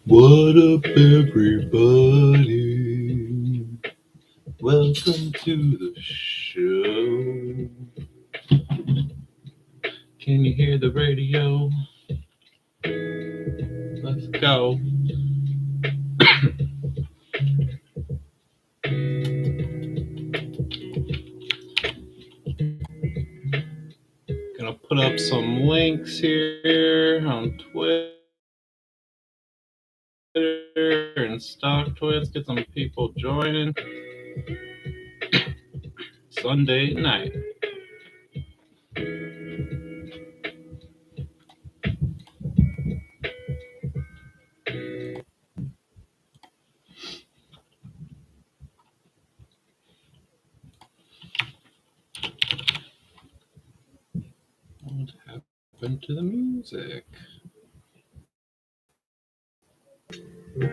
What up, everybody? Welcome to the show. Can you hear the radio? Let's go. Gonna put up some links here on Twitter and StockTwits. Get some people joining. Sunday night. What happened to the music? Ugh.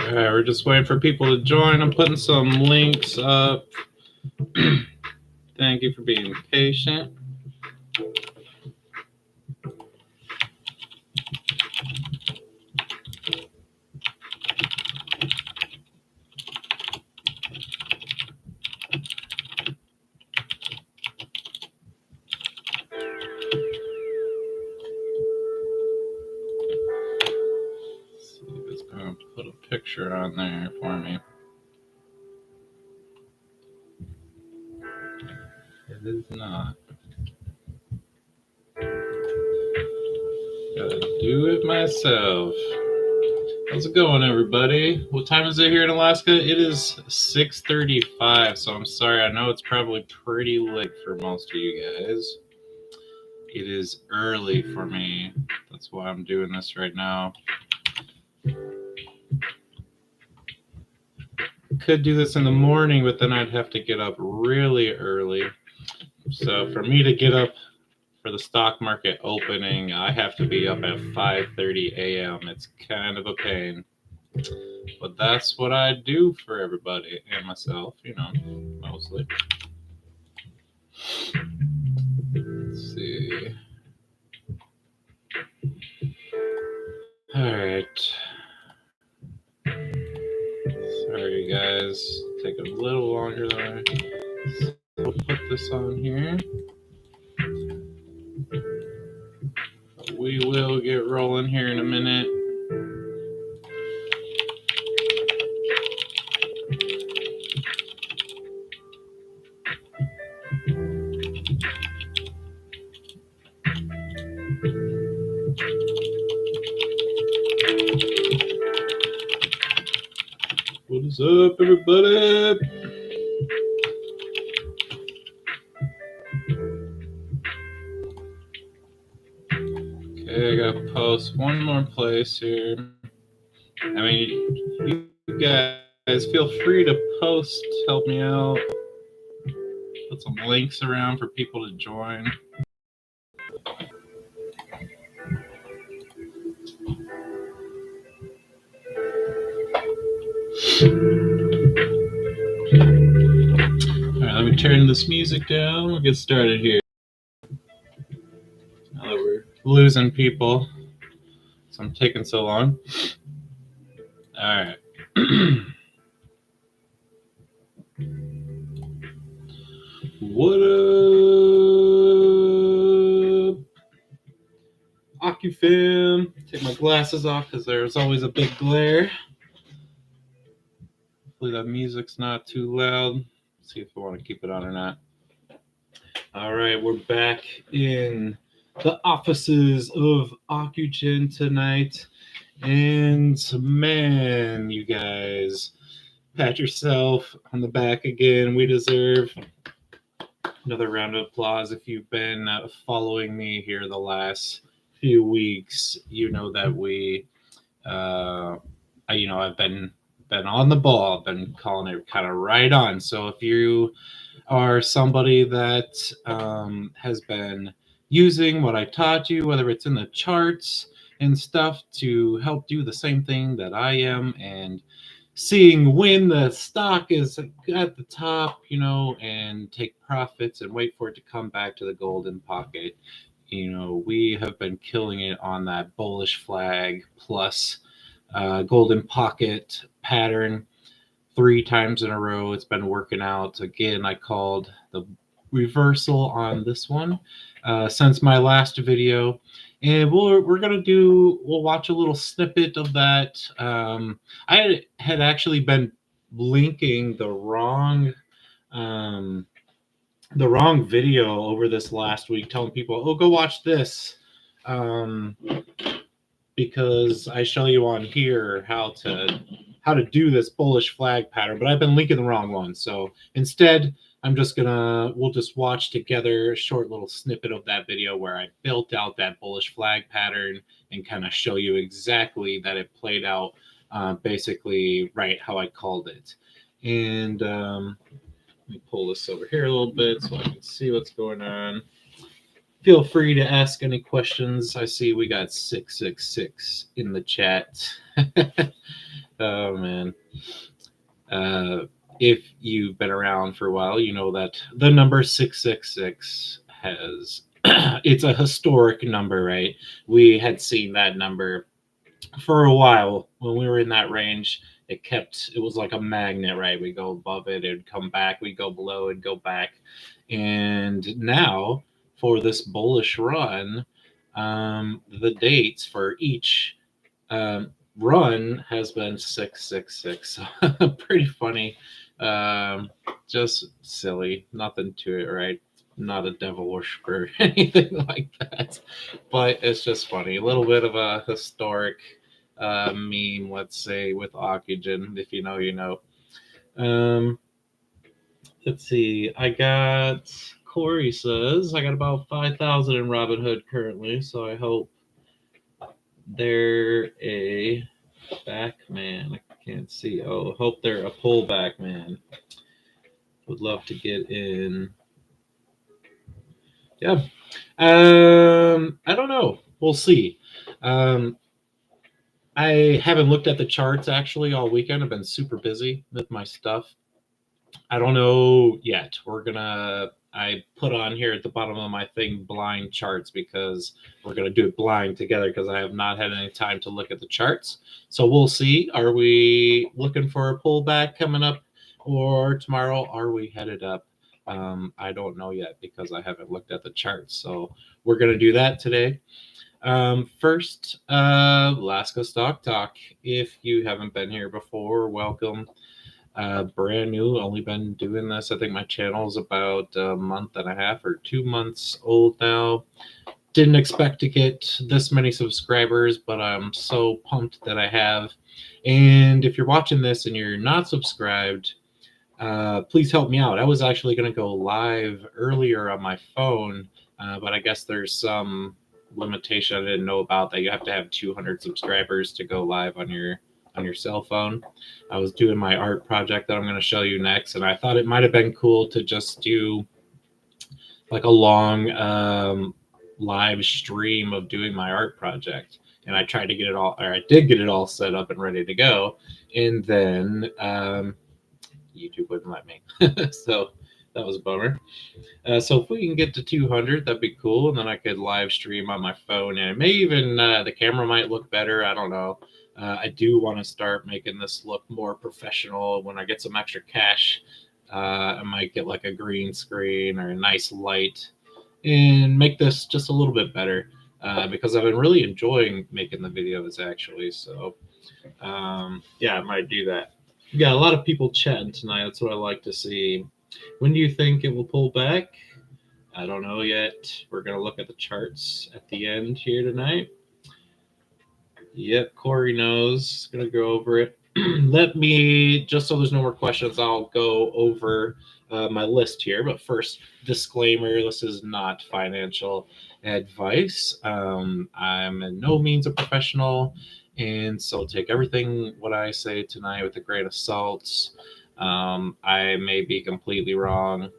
Alright, we're just waiting for people to join. I'm putting some links up. Thank you for being patient. Put a picture on there for me. It is not. Gotta do it myself. How's it going, everybody? What time is it here in Alaska? It is 6:35, so I'm sorry. I know it's probably pretty late for most of you guys. It is early for me. That's why I'm doing this right now. Could do this in the morning, but then I'd have to get up really early. So for me to get up for the stock market opening, I have to be up at 5:30 a.m. It's kind of a pain. But that's what I do for everybody and myself, mostly. Let's see. All right. Sorry, guys. Take a little longer than I. So we'll put this on here. We will get rolling here in a minute. What is up, everybody? Okay, I gotta post one more place here. I mean, you guys feel free to post, help me out. Put some links around for people to join. All right, let me turn this music down. We'll get started here. Now that we're losing people, so I'm taking so long. All right. What up, OccuFam? Take my glasses off because there's always a big glare. Hopefully that music's not too loud. Let's see if I want to keep it on or not. All right, we're back in the offices of OCGN tonight. And man, you guys, pat yourself on the back again. We deserve another round of applause. If you've been following me here the last few weeks, you know that I've been on the ball. I've been calling it kind of right on. So if you are somebody that has been using what I taught you, whether it's in the charts and stuff to help do the same thing that I am, and seeing when the stock is at the top, and take profits and wait for it to come back to the golden pocket. We have been killing it on that bullish flag plus golden pocket pattern 3 times in a row. It's been working out. Again, I called the reversal on this one since my last video. And we'll watch a little snippet of that. I had actually been linking the wrong video over this last week, telling people, oh, go watch this. Because I show you on here how to do this bullish flag pattern, but I've been linking the wrong one. So instead, we'll just watch together a short little snippet of that video where I built out that bullish flag pattern and kind of show you exactly that it played out basically right how I called it. And let me pull this over here a little bit so I can see what's going on. Feel free to ask any questions. I see we got 666 in the chat. Oh, man. If you've been around for a while, you know that the number 666 it's a historic number, right? We had seen that number for a while when we were in that range. It was like a magnet, right? We go above it, it'd come back. We go below, it'd go back. And now, for this bullish run, the dates for each run has been 666. Pretty funny. Just silly. Nothing to it, right? Not a devil worshiper or anything like that. But it's just funny. A little bit of a historic meme, let's say, with OCGN. If you know, you know. Let's see. Corey says, I got about 5,000 in Robinhood currently, so I hope they're a back man. I can't see. Oh, hope they're a pullback man. Would love to get in. Yeah. I don't know. We'll see. I haven't looked at the charts actually all weekend. I've been super busy with my stuff. I don't know yet. We're gonna I put on here at the bottom of my thing blind charts because we're going to do it blind together because I have not had any time to look at the charts. So we'll see. Are we looking for a pullback coming up, or tomorrow are we headed up? I don't know yet because I haven't looked at the charts. So we're going to do that today. First, Alaska Stock Talk. If you haven't been here before, welcome. Brand new, only been doing this. I think my channel is about a month and a half or 2 months old now. Didn't expect to get this many subscribers, but I'm so pumped that I have. And if you're watching this and you're not subscribed, please help me out. I was actually going to go live earlier on my phone, but I guess there's some limitation I didn't know about that you have to have 200 subscribers to go live on your cell phone. I was doing my art project that I'm going to show you next, and I thought it might have been cool to just do like a long live stream of doing my art project. And I tried to get it all, or I did get it all set up and ready to go, and then YouTube wouldn't let me. So that was a bummer. So if we can get to 200, that'd be cool, and then I could live stream on my phone, and it may even the camera might look better. I don't know. I do want to start making this look more professional. When I get some extra cash, I might get like a green screen or a nice light and make this just a little bit better because I've been really enjoying making the videos actually. So yeah, I might do that. Yeah, a lot of people chatting tonight. That's what I like to see. When do you think it will pull back? I don't know yet. We're going to look at the charts at the end here tonight. Yep, Corey knows. Going to go over it. Let me, just so there's no more questions, I'll go over my list here. But first, disclaimer, this is not financial advice. I'm in no means a professional, and so take everything what I say tonight with a grain of salt. I may be completely wrong.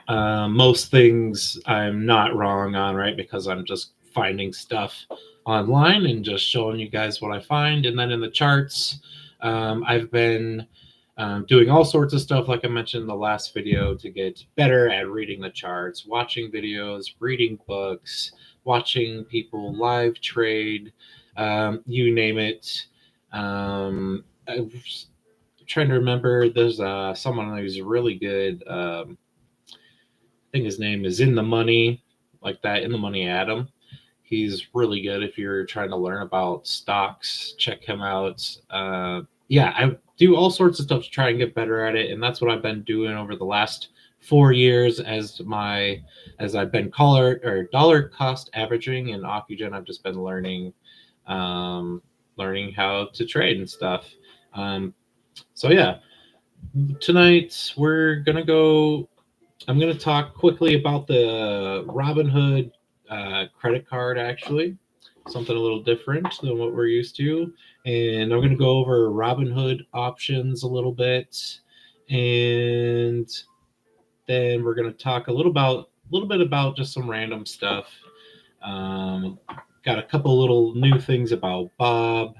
Most things I'm not wrong on, right? Because I'm just finding stuff online and just showing you guys what I find. And then in the charts, I've been doing all sorts of stuff, like I mentioned in the last video, to get better at reading the charts, watching videos, reading books, watching people live trade, you name it. I'm trying to remember, there's someone who's really good. I think his name is In the Money, like that, In the Money Adam. He's really good if you're trying to learn about stocks. Check him out. Yeah, I do all sorts of stuff to try and get better at it, and that's what I've been doing over the last 4 years as I've been dollar cost averaging in OCGN. I've just been learning how to trade and stuff. So yeah, tonight I'm going to talk quickly about the Robinhood credit card, actually. Something a little different than what we're used to. And I'm going to go over Robinhood options a little bit. And then we're going to talk a little bit about just some random stuff. Got a couple little new things about Bob.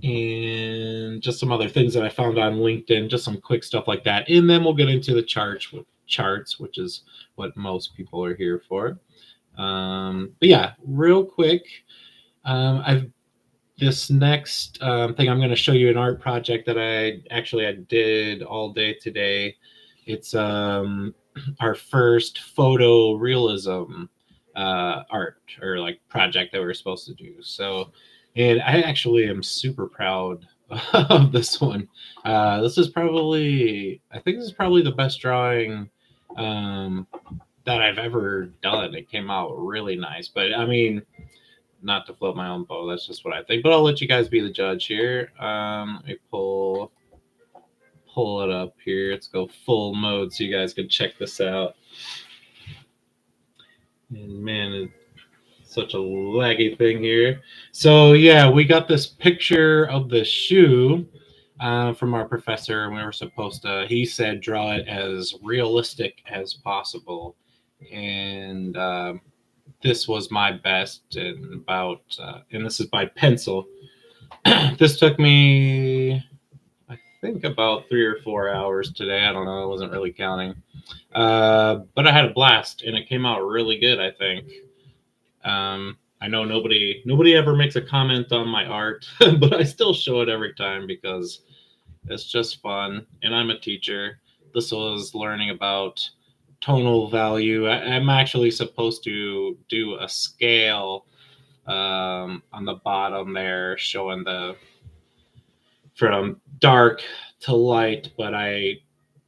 And just some other things that I found on LinkedIn, just some quick stuff like that. And then we'll get into the charts, which is what most people are here for. But yeah, real quick, this next thing I'm going to show you an art project that I did all day today. It's our first photorealism art or like project that we were supposed to do. So, and I actually am super proud of this one. This is probably the best drawing that I've ever done. It came out really nice, but I mean, not to float my own boat. That's just what I think. But I'll let you guys be the judge here. Let me pull it up here. Let's go full mode so you guys can check this out. And man, it's such a laggy thing here. So yeah, we got this picture of the shoe from our professor, and we were supposed to, he said, draw it as realistic as possible. And this was my best, and this is by pencil. This took me, I think about 3 or 4 hours today. I don't know. I wasn't really counting. But I had a blast, and it came out really good, I think. I know nobody ever makes a comment on my art, but I still show it every time because it's just fun. And I'm a teacher. This was learning about tonal value. I'm actually supposed to do a scale on the bottom there, showing the from dark to light, but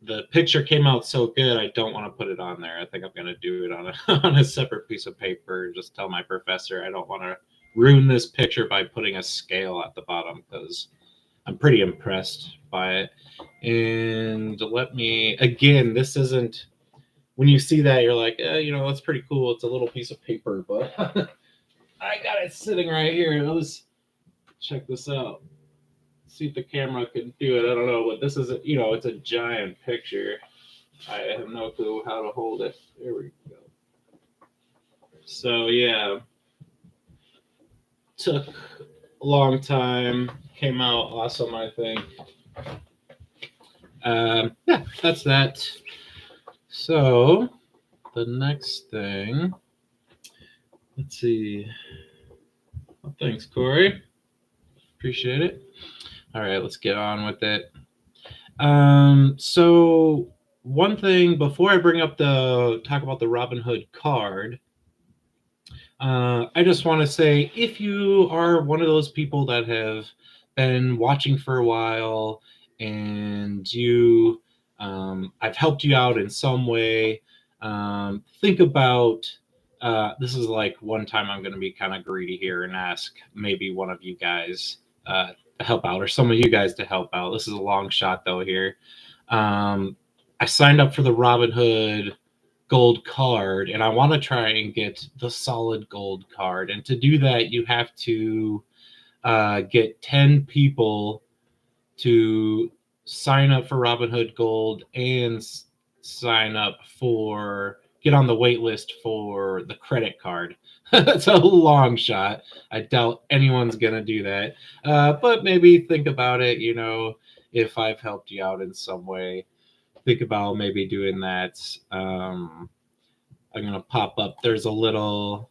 the picture came out so good I don't want to put it on there. I think I'm going to do it on a on a separate piece of paper. Just tell my professor I don't want to ruin this picture by putting a scale at the bottom because I'm pretty impressed by it. And let me again, this isn't when you see that you're like, that's pretty cool. It's a little piece of paper, but I got it sitting right here. Let's check this out. See if the camera can do it. I don't know, but this is it's a giant picture. I have no clue how to hold it. There we go. So yeah, took a long time. Came out awesome, I think. Yeah, that's that. So the next thing. Let's see. Well, thanks, Corey. Appreciate it. All right, let's get on with it. So one thing before I bring up talk about the Robinhood card, I just want to say if you are one of those people that have been watching for a while and I've helped you out in some way, think about. This is like one time I'm going to be kind of greedy here and ask maybe one of you guys to help out or some of you guys to help out. This is a long shot though here. I signed up for the Robinhood gold card and I want to try and get the solid gold card. And to do that, you have to get 10 people to sign up for Robinhood Gold and get on the wait list for the credit card. That's a long shot. I doubt anyone's going to do that. But maybe think about it, if I've helped you out in some way. Think about maybe doing that. I'm going to pop up. There's a little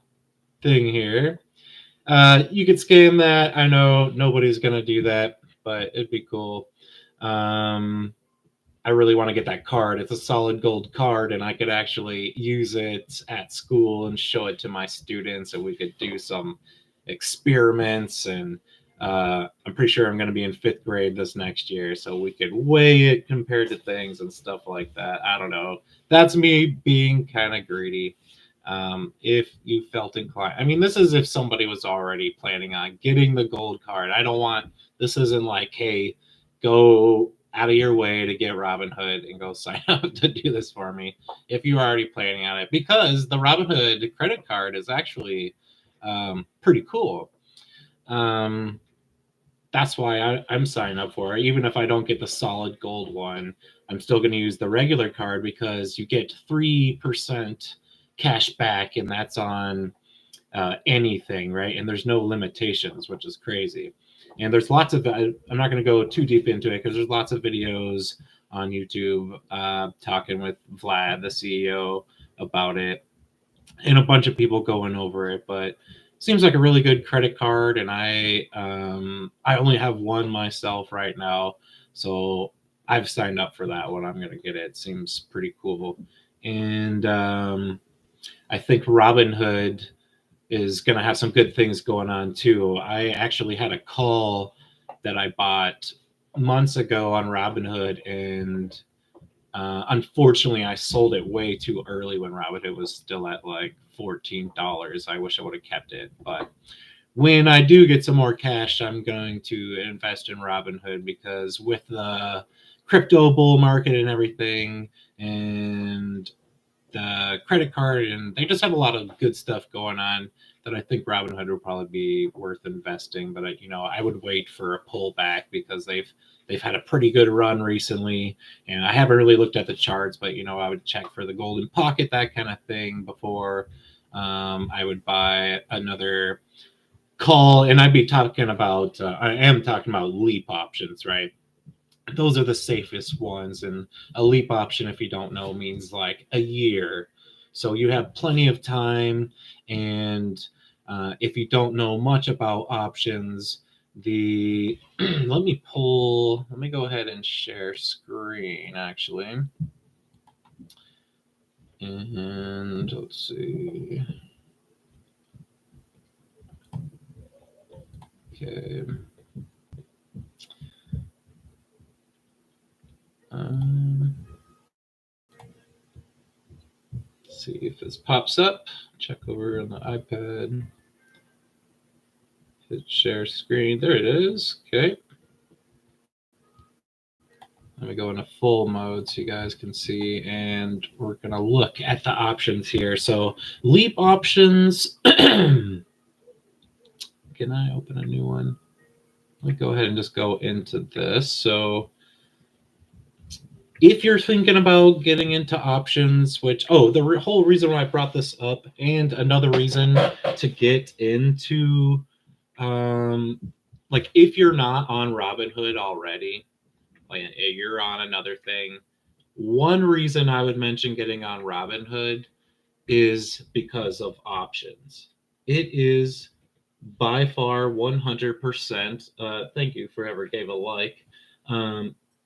thing here. You could scan that. I know nobody's going to do that, but it'd be cool. I really want to get that card. It's a solid gold card, and I could actually use it at school and show it to my students, and we could do some experiments. And I'm pretty sure I'm going to be in 5th grade this next year, so we could weigh it compared to things and stuff like that. I don't know. That's me being kind of greedy. If you felt inclined, I mean, this is if somebody was already planning on getting the gold card. This isn't like, hey, go out of your way to get Robinhood and go sign up to do this for me if you're already planning on it, because the Robinhood credit card is actually pretty cool. That's why I'm signing up for it. Even if I don't get the solid gold one, I'm still going to use the regular card because you get 3% cash back, and that's on anything, right? And there's no limitations, which is crazy. And there's lots of, I'm not going to go too deep into it because there's lots of videos on YouTube talking with Vlad, the CEO, about it, and a bunch of people going over it. But it seems like a really good credit card, and I only have one myself right now, so I've signed up for that one. I'm going to get it. Seems pretty cool. And I think Robinhood is going to have some good things going on too. I actually had a call that I bought months ago on Robinhood, and unfortunately I sold it way too early when Robinhood was still at like $14. I wish I would have kept it, but when I do get some more cash, I'm going to invest in Robinhood because with the crypto bull market and everything, and the credit card, and they just have a lot of good stuff going on that I think Robinhood would probably be worth investing. But I would wait for a pullback because they've had a pretty good run recently, and I haven't really looked at the charts, but I would check for the golden pocket, that kind of thing, before I would buy another call. And I am talking about leap options, right? those are the safest ones. And a leap option, if you don't know, means like a year. So you have plenty of time. And if you don't know much about options, the let me go ahead and share screen actually. And let's see. Okay. See if this pops up. Check over on the iPad. Hit share screen. There it is. Okay. Let me go into full mode so you guys can see, and we're going to look at the options here. So leap options. Can I open a new one? Let me go ahead and just go into this. So if you're thinking about getting into options, which, the whole reason why I brought this up, and another reason to get into, like if you're not on Robinhood already, like you're on another thing, one reason I would mention getting on Robinhood is because of options. It is by far 100%. Thank you for whoever gave a like.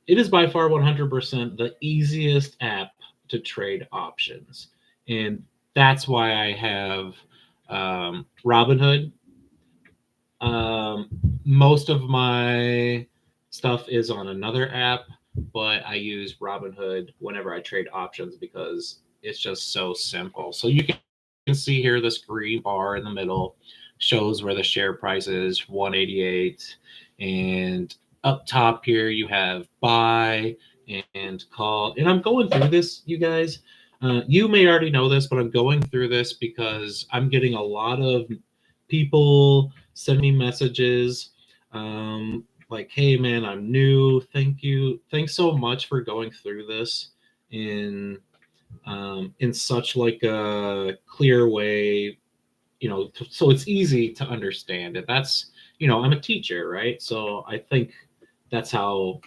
It is by far 100% the easiest app to trade options. And that's why I have Robinhood. Most of my stuff is on another app, but I use Robinhood whenever I trade options because it's just so simple. So you can see here this green bar in the middle shows where the share price is 188, and up top here you have buy and call. And I'm going through this, you guys. You may already know this, but I'm going through this because I'm getting a lot of people send me messages like, hey man, I'm new, thank you, thanks so much for going through this in such like a clear way, so it's easy to understand. And that's, I'm a teacher, right? So I think that's how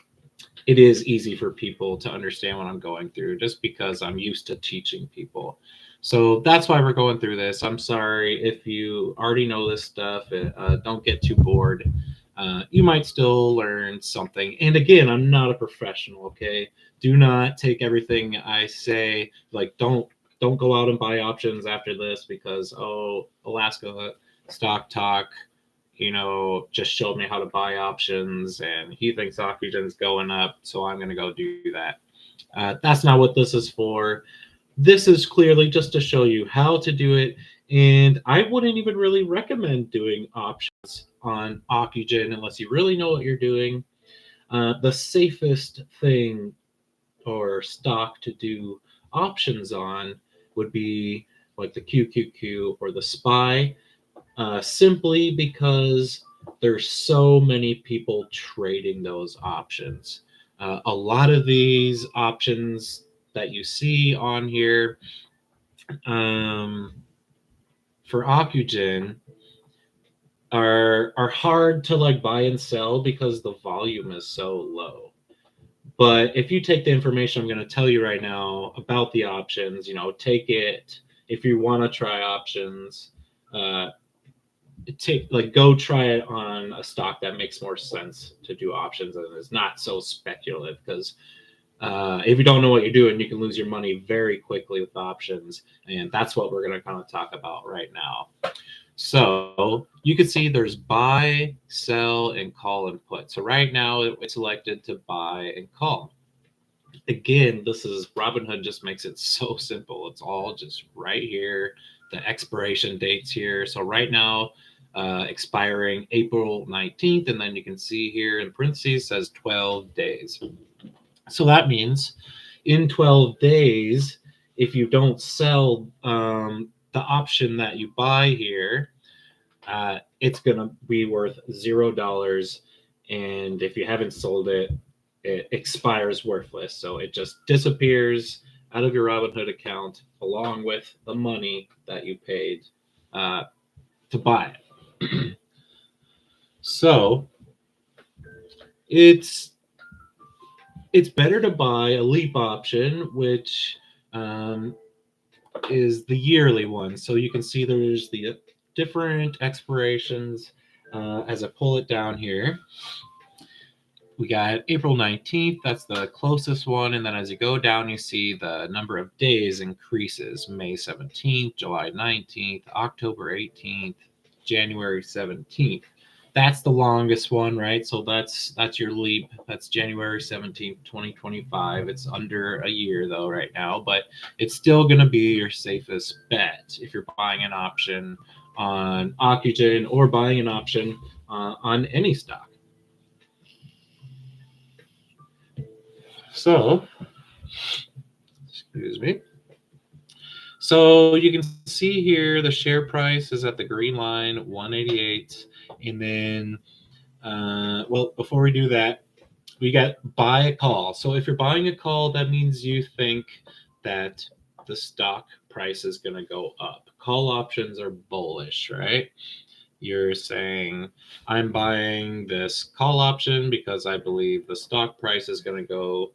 it is easy for people to understand what I'm going through, just because I'm used to teaching people. So that's why we're going through this. I'm sorry if you already know this stuff. Don't get too bored. You might still learn something. And again, I'm not a professional. Okay, do not take everything I say like don't go out and buy options after this because Alaska Stock Talk just showed me how to buy options and he thinks OCGN's going up, so I'm going to go do that. That's not what this is for. This is clearly just to show you how to do it. And I wouldn't even really recommend doing options on OCGN unless you really know what you're doing. The safest thing or stock to do options on would be like the QQQ or the SPY. Simply because there's so many people trading those options. A lot of these options that you see on here for OCGN are hard to like buy and sell because the volume is so low. But if you take the information I'm going to tell you right now about the options, take it if you want to try options. Go try it on a stock that makes more sense to do options and is not so speculative, because if you don't know what you're doing, you can lose your money very quickly with options. And that's what we're going to kind of talk about right now. So you can see there's buy, sell, and call and put. So right now it's selected to buy and call. Again, this is Robinhood just makes it so simple. It's all just right here. The expiration dates here. So right now, expiring April 19th. And then you can see here in parentheses says 12 days. So that means in 12 days, if you don't sell the option that you buy here, it's going to be worth $0. And if you haven't sold it, it expires worthless. So it just disappears out of your Robinhood account along with the money that you paid to buy it. So it's it's better to buy a leap option, which um, is the yearly one. So you can see there's the different expirations as I pull it down here. We got April 19th, that's the closest one. And then as you go down, you see the number of days increases: May 17th, July 19th, October 18th, January 17th. That's the longest one, right? So that's your leap. That's January 17th, 2025. It's under a year though right now, but it's still going to be your safest bet if you're buying an option on OCGN or buying an option on any stock. So, excuse me. So you can see here the share price is at the green line, 188. And then, well, before we do that, we got buy a call. So if you're buying a call, that means you think that the stock price is going to go up. Call options are bullish, right? You're saying, I'm buying this call option because I believe the stock price is going to go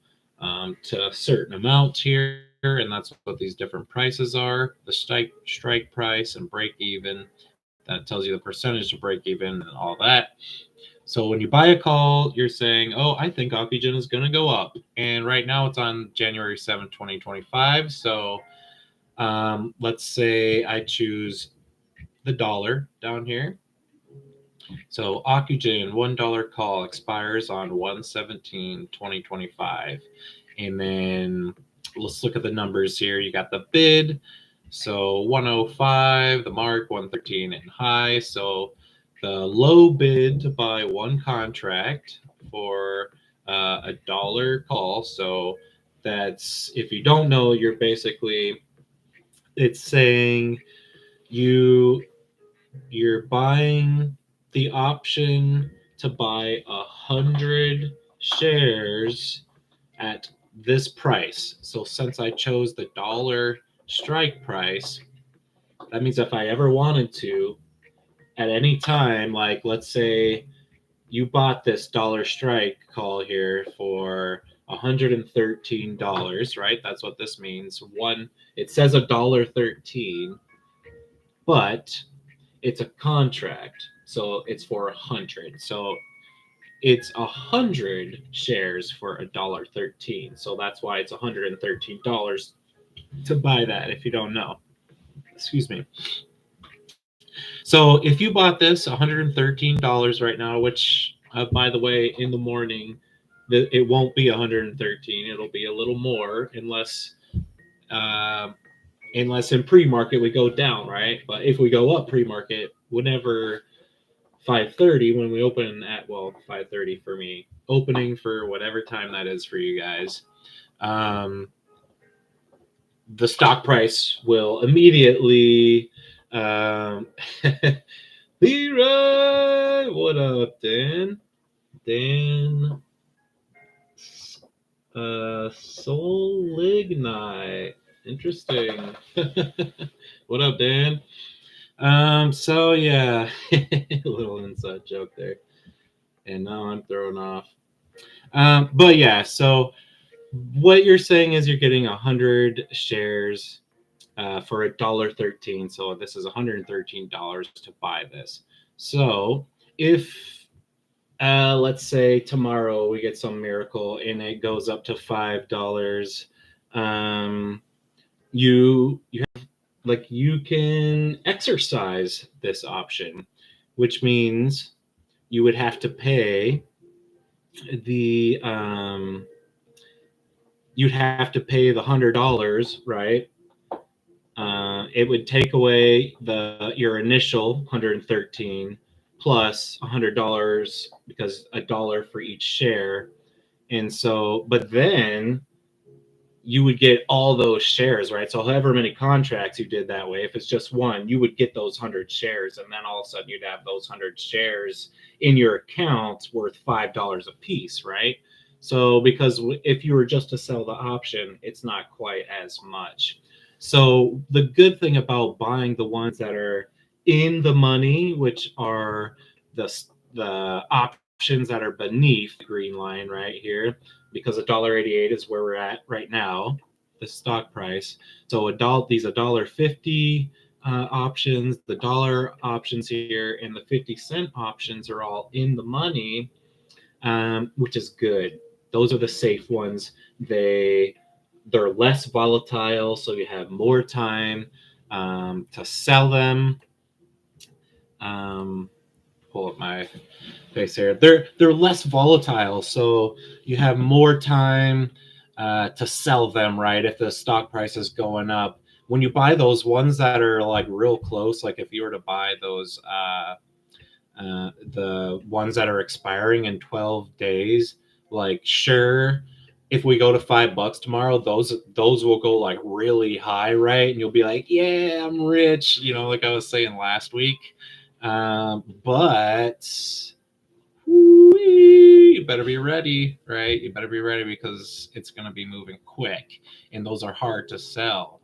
to a certain amount here, and that's what these different prices are: the strike price and break even. That tells you the percentage to break even and all that. So when you buy a call, you're saying, oh, I think OCGN is going to go up. And right now it's on January 7th, 2025. So let's say I choose the dollar down here. So OCGN $1 call expires on 1/17/2025. And then let's look at the numbers here. You got the bid. So 105, the mark, 113 and high. So the low bid to buy one contract for $1 call. So that's, if you don't know, you're basically, it's saying you're buying the option to buy 100 shares at this price. So since I chose the dollar strike price, that means if I ever wanted to, at any time, like let's say you bought this dollar strike call here for $113, right? That's what this means. It says $1.13, but it's a contract, so it's for 100. So it's 100 shares for $1.13. So that's why it's $113 to buy that. If you don't know, excuse me. So if you bought this $113 right now, which by the way, in the morning, it won't be 113. It'll be a little more uh, unless in pre-market we go down, right? But if we go up pre-market, whenever 5:30 when we open at, well, 5:30 for me, opening for whatever time that is for you guys, the stock price will immediately Leroy, what up, Dan? Dan Solignite. Interesting. What up, Dan? So yeah, a little inside joke there. And now I'm thrown off. But yeah, so what you're saying is you're getting 100 shares for $1.13. So this is $113 to buy this. So if let's say tomorrow we get some miracle and it goes up to $5, you have, like, you can exercise this option, which means you would have to pay the you'd have to pay the $100, right? It would take away your initial 113 plus $100 because $1 for each share, and so, but then you would get all those shares, right? So however many contracts you did that way, if it's just one, you would get those 100 shares, and then all of a sudden you'd have those 100 shares in your account worth $5 a piece, right? So because if you were just to sell the option, it's not quite as much. So the good thing about buying the ones that are in the money, which are the options that are beneath the green line right here, because $1.88 is where we're at right now, the stock price. So these $1.50 options, the dollar options here, and the 50-cent options are all in the money, which is good. Those are the safe ones. They're less volatile, so you have more time to sell them. Pull up my face here. They're less volatile, so you have more time to sell them, right? If the stock price is going up, when you buy those ones that are like real close, like if you were to buy those the ones that are expiring in 12 days, like sure, if we go to $5 tomorrow, those will go like really high, right? And you'll be like, yeah, I'm rich, like I was saying last week. But you better be ready, right? You better be ready because it's going to be moving quick, and those are hard to sell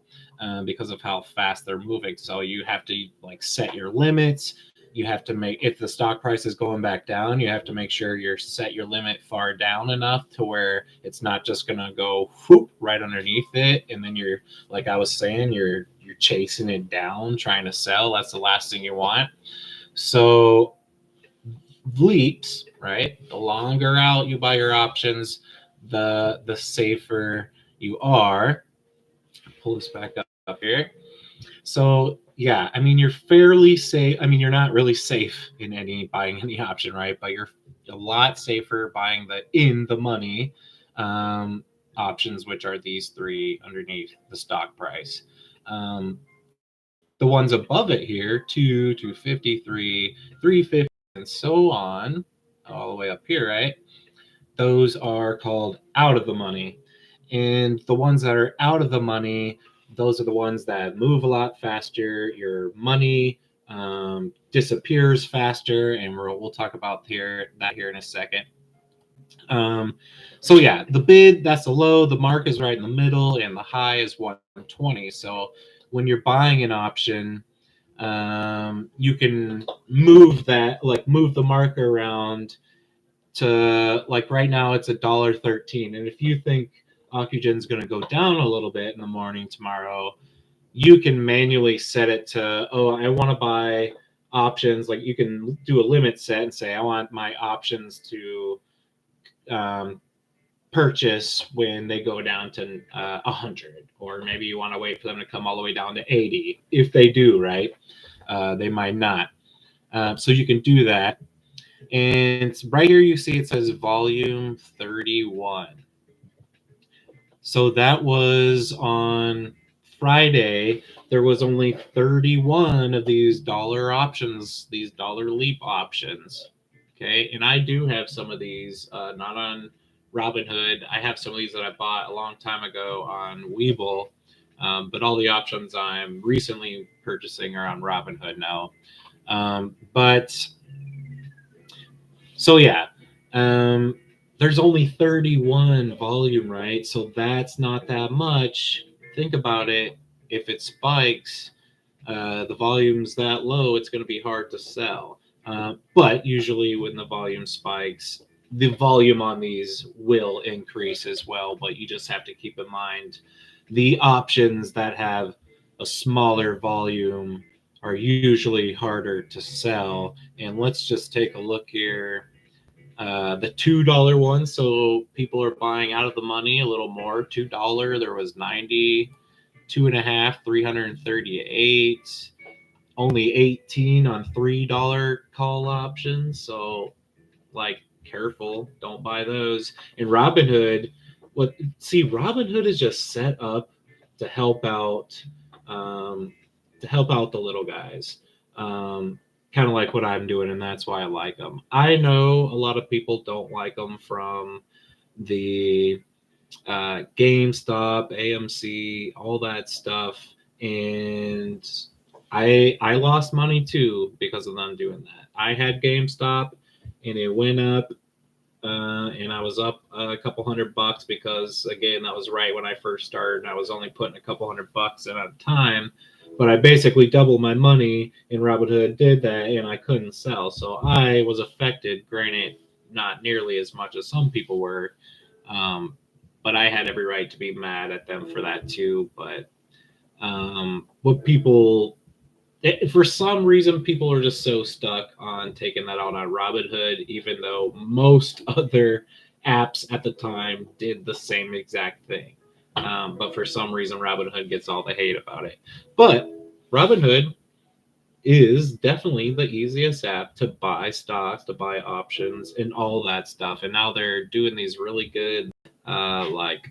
because of how fast they're moving. So you have to like set your limits. You have to make, if the stock price is going back down, you have to make sure you're set your limit far down enough to where it's not just going to go whoop right underneath it, and then you're, like I was saying, you're chasing it down trying to sell. That's the last thing you want. So leaps, right? The longer out you buy your options, the safer you are. Pull this back up here. So yeah, I mean, you're fairly safe. I mean, you're not really safe in buying any option, right? But you're a lot safer buying the in the money options, which are these three underneath the stock price. The ones above it here, 253, 350, and so on, all the way up here, right? Those are called out of the money. And the ones that are out of the money, those are the ones that move a lot faster. Your money disappears faster, and we'll talk about that here in a second. So yeah, the bid, that's the low, the mark is right in the middle, and the high is 120. So when you're buying an option, you can move the marker around to, like right now it's $1.13. And if you think OCGN is going to go down a little bit in the morning tomorrow, you can manually set it to, I want to buy options. Like you can do a limit set and say, I want my options to purchase when they go down to 100, or maybe you want to wait for them to come all the way down to 80. If they do, right? They might not. So you can do that. And right here you see it says volume 31. So that was on Friday. There was only 31 of these dollar options, these dollar leap options. Okay, and I do have some of these, not on Robinhood. I have some of these that I bought a long time ago on Webull, but all the options I'm recently purchasing are on Robinhood now. So yeah, there's only 31 volume, right? So that's not that much. Think about it. If it spikes, the volume's that low, it's going to be hard to sell. But usually when the volume spikes, the volume on these will increase as well. But you just have to keep in mind the options that have a smaller volume are usually harder to sell. And let's just take a look here. The $2 one, so people are buying out of the money a little more. $2, there was 90, 2.5, 338, only 18 on $3 call options. So, like, careful, don't buy those. In Robinhood, Robinhood is just set up to help out the little guys. Kind of like what I'm doing, and that's why I like them. I know a lot of people don't like them from the GameStop, AMC, all that stuff, and I lost money too because of them doing that. I had GameStop, and it went up, and I was up a couple $100 because, again, that was right when I first started, and I was only putting a couple $100 in at a time. But I basically doubled my money, and Robinhood did that, and I couldn't sell. So I was affected, granted, not nearly as much as some people were. But I had every right to be mad at them for that too. But what people, for some reason, people are just so stuck on taking that out on Robinhood, even though most other apps at the time did the same exact thing. But for some reason, Robinhood gets all the hate about it. But Robinhood is definitely the easiest app to buy stocks, to buy options, and all that stuff. And now they're doing these really good, like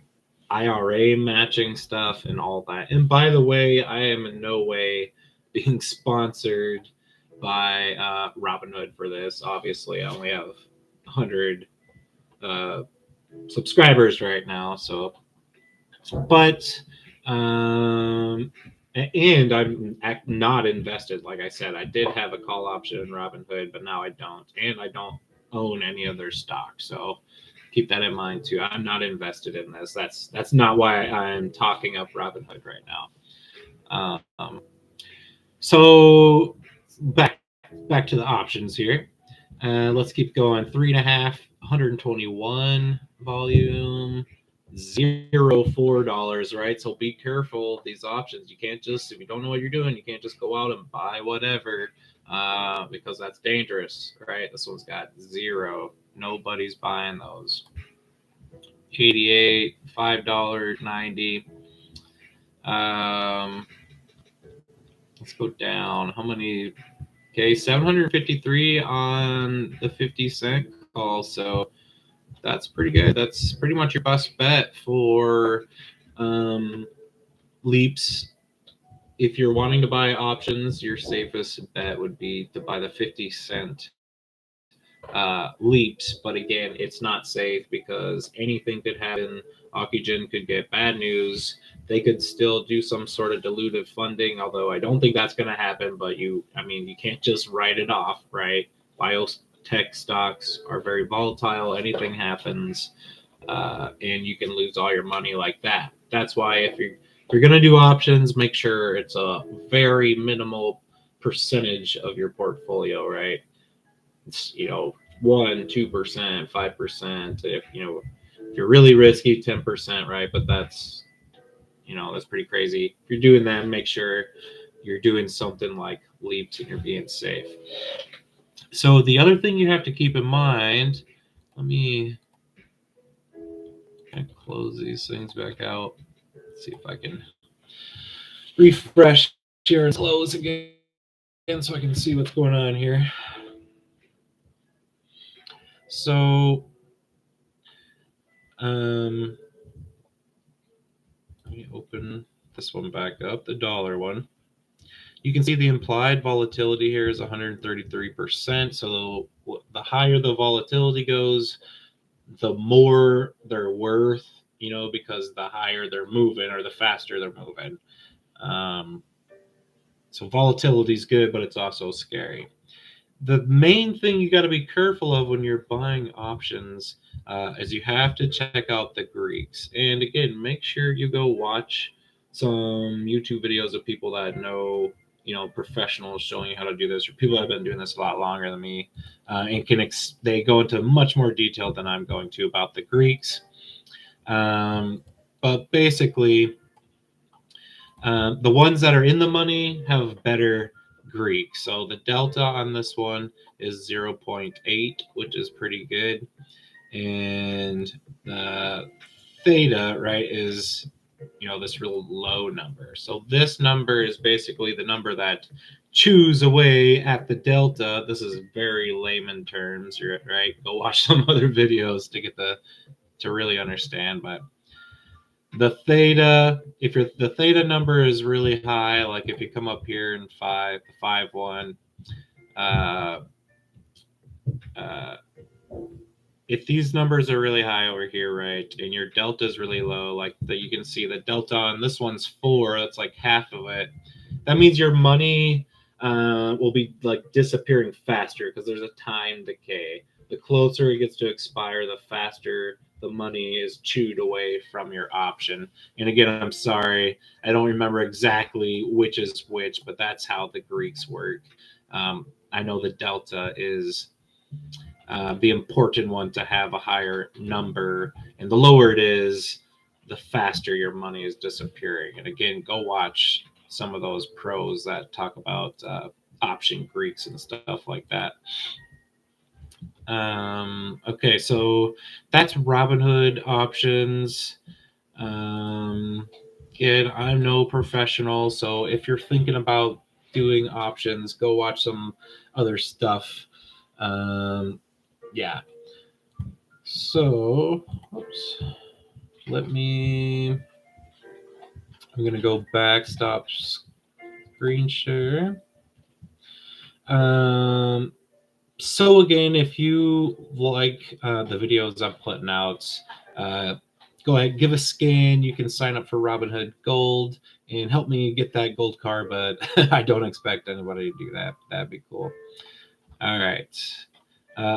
IRA matching stuff and all that. And by the way, I am in no way being sponsored by Robinhood for this. Obviously, I only have 100 subscribers right now, so. But and I'm not invested. Like I said, I did have a call option in Robinhood, but now I don't, and I don't own any other stock. So keep that in mind too. I'm not invested in this. That's not why I'm talking up Robinhood right now. So back to the options here. Let's keep going. 3.5, 121 volume. $4, right? So be careful these options. You can't just, if you don't know what you're doing, you can't just go out and buy whatever, because that's dangerous, right? This one's got 0. Nobody's buying those. 88, $5.90. Let's go down. How many? Okay, 753 on the 50-cent call. So that's pretty good. That's pretty much your best bet for leaps. If you're wanting to buy options, your safest bet would be to buy the 50-cent leaps. But again, it's not safe because anything could happen. OCGN could get bad news. They could still do some sort of dilutive funding, although I don't think that's going to happen. But you can't just write it off, right? Biotech stocks are very volatile. Anything happens, and you can lose all your money like that. That's why if you're going to do options, make sure it's a very minimal percentage of your portfolio, right? It's 1%, 2%, 5%. If you're really risky, 10%, right? But that's pretty crazy. If you're doing that, make sure you're doing something like leaps and you're being safe. So the other thing you have to keep in mind, let me close these things back out. Let's see if I can refresh here and close again so I can see what's going on here. So let me open this one back up, the dollar one. You can see the implied volatility here is 133%. So the higher the volatility goes, the more they're worth, because the higher they're moving or the faster they're moving. So volatility is good, but it's also scary. The main thing you got to be careful of when you're buying options is you have to check out the Greeks. And again, make sure you go watch some YouTube videos of people that know, professionals showing you how to do this, or people that have been doing this a lot longer than me, and they go into much more detail than I'm going to about the Greeks. But basically, the ones that are in the money have better Greek. So the delta on this one is 0.8, which is pretty good. And the theta, right, is, this real low number. So this number is basically the number that chews away at the delta. This is very layman terms, right? Go watch some other videos to really understand. But the theta, if the theta number is really high, like if you come up here in 5.1, if these numbers are really high over here, right, and your delta is really low, like you can see the delta on this one's 4, that's like half of it. That means your money will be like disappearing faster because there's a time decay. The closer it gets to expire, the faster the money is chewed away from your option. And again, I'm sorry, I don't remember exactly which is which, but that's how the Greeks work. I know the delta is the important one to have a higher number, and the lower it is, the faster your money is disappearing. And again, go watch some of those pros that talk about option Greeks and stuff like that. Okay, so that's Robinhood options. Again, I'm no professional, so if you're thinking about doing options, go watch some other stuff. Yeah. So, oops. Let me. I'm gonna go back. Stop screen share. So again, if you like the videos I'm putting out, uh, go ahead, give a scan. You can sign up for Robinhood Gold and help me get that gold card, but I don't expect anybody to do that. That'd be cool. All right.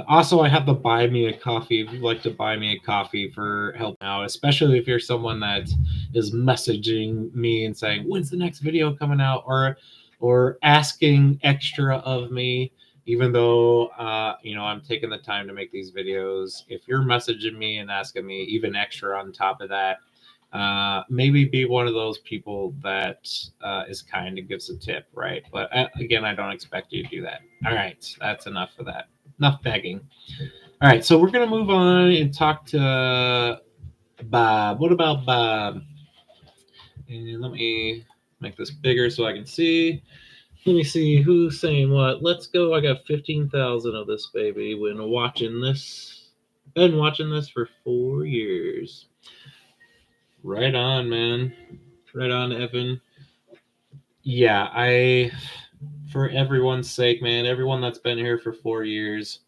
Also, I have the buy me a coffee. If you'd like to buy me a coffee for helping out, especially if you're someone that is messaging me and saying, "When's the next video coming out?" or asking extra of me, even though I'm taking the time to make these videos. If you're messaging me and asking me even extra on top of that, maybe be one of those people that is kind and gives a tip, right? But again, I don't expect you to do that. All right, that's enough of that. Enough begging. All right, so we're gonna move on and talk to Bob. What about Bob? And let me make this bigger so I can see. Let me see who's saying what. Let's go. I got 15,000 of this baby when watching this. Been watching this for 4 years. Right on, man. Right on, Evan. Yeah, for everyone's sake, man, everyone that's been here for 4 years,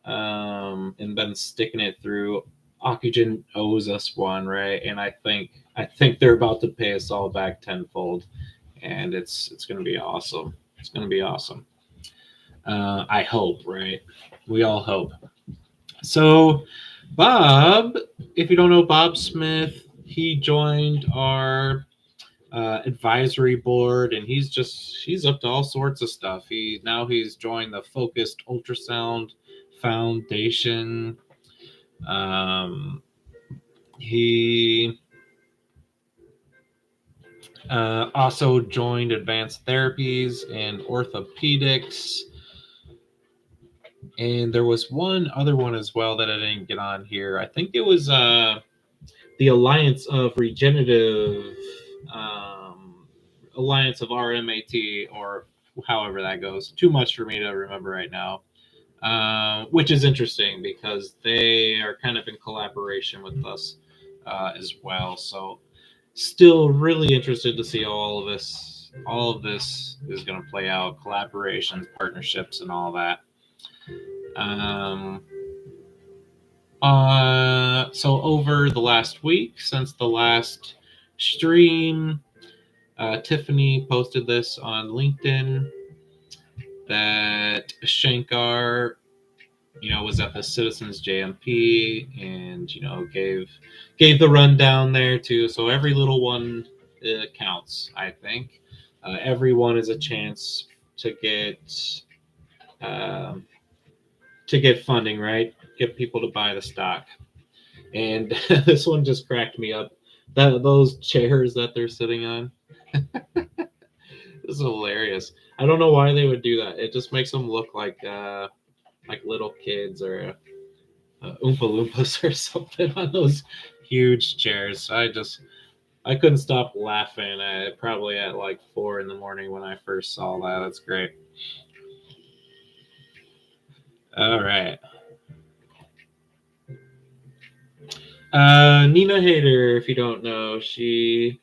and been sticking it through, OCGN owes us one, right? And I think they're about to pay us all back tenfold, and it's gonna be awesome. It's gonna be awesome. I hope, right? We all hope. So, Bob, if you don't know Bob Smith, he joined our advisory board, and he's up to all sorts of stuff. He's joined the Focused Ultrasound Foundation. He also joined Advanced Therapies and Orthopedics. And there was one other one as well that I didn't get on here. I think it was the Alliance of Regenerative, Alliance of RMAT, or however that goes. Too much for me to remember right now. Which is interesting because they are kind of in collaboration with us as well. So, still really interested to see all of this. All of this is going to play out: collaborations, partnerships, and all that. So over the last week, since the last stream, Tiffany posted this on LinkedIn that Shankar, was at the Citizens JMP and gave the rundown there too. So every little one counts. I think everyone is a chance to get funding, right? Get people to buy the stock. And this one just cracked me up. Those chairs that they're sitting on. This is hilarious. I don't know why they would do that. It just makes them look like little kids or Oompa Loompas or something on those huge chairs. I couldn't stop laughing probably at like 4 a.m. when I first saw that. That's great. All right. Nina Hader, if you don't know, she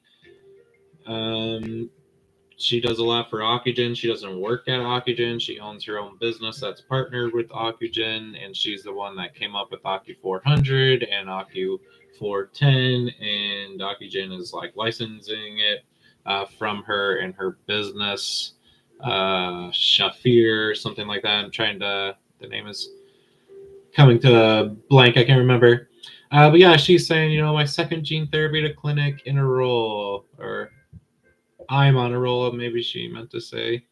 does a lot for OCGN. She doesn't work at OCGN. She owns her own business that's partnered with OCGN, and she's the one that came up with OCU400 and OCU410, and OCGN is like licensing it from her and her business, Shafir, something like that. The name is coming to blank. I can't remember. But yeah, she's saying, my second gene therapy to clinic in a roll, or I'm on a roll, maybe she meant to say.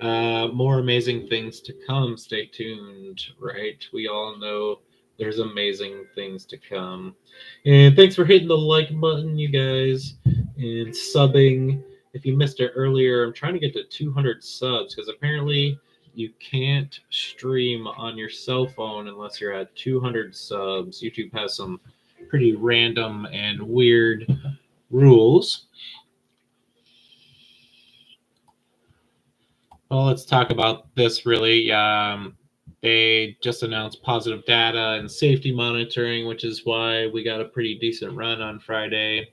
More amazing things to come. Stay tuned, right? We all know there's amazing things to come. And thanks for hitting the like button, you guys, and subbing. If you missed it earlier, I'm trying to get to 200 subs because apparently you can't stream on your cell phone unless you're at 200 subs. YouTube has some pretty random and weird rules. Well, let's talk about this really. They just announced positive data and safety monitoring, which is why we got a pretty decent run on Friday.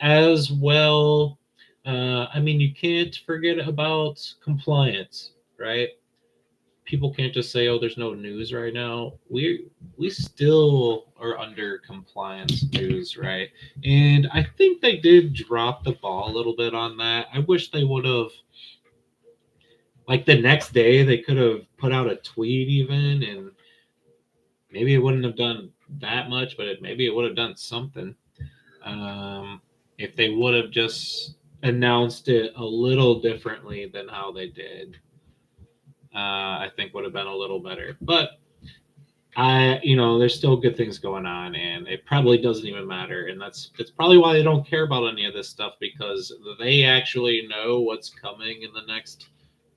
As well, I mean, you can't forget about compliance, right? People can't just say, "Oh, there's no news right now." We still are under compliance news, right? And I think they did drop the ball a little bit on that. I wish they would have, like, the next day they could have put out a tweet even, and maybe it wouldn't have done that much, but maybe it would have done something. If they would have just announced it a little differently than how they did, I think would have been a little better. But there's still good things going on, and it probably doesn't even matter. And that's probably why they don't care about any of this stuff, because they actually know what's coming in the next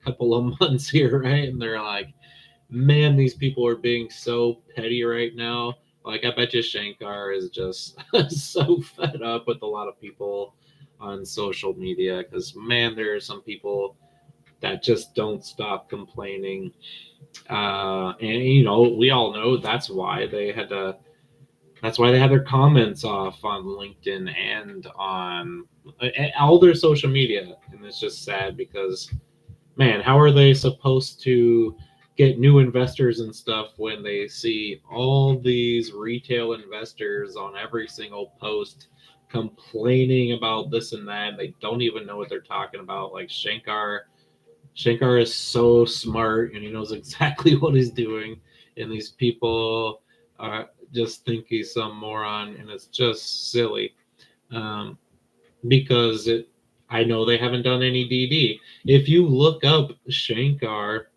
couple of months here, right? And they're like, man, these people are being so petty right now. Like, I bet you Shankar is just so fed up with a lot of people on social media, because, man, there are some people that just don't stop complaining. And we all know that's why they had their comments off on LinkedIn and on all their social media. And it's just sad because, man, how are they supposed to get new investors and stuff when they see all these retail investors on every single post complaining about this and that? They don't even know what they're talking about. Like, Shankar is so smart and he knows exactly what he's doing, and these people just think he's some moron, and it's just silly. Because I know they haven't done any DD. If you look up Shankar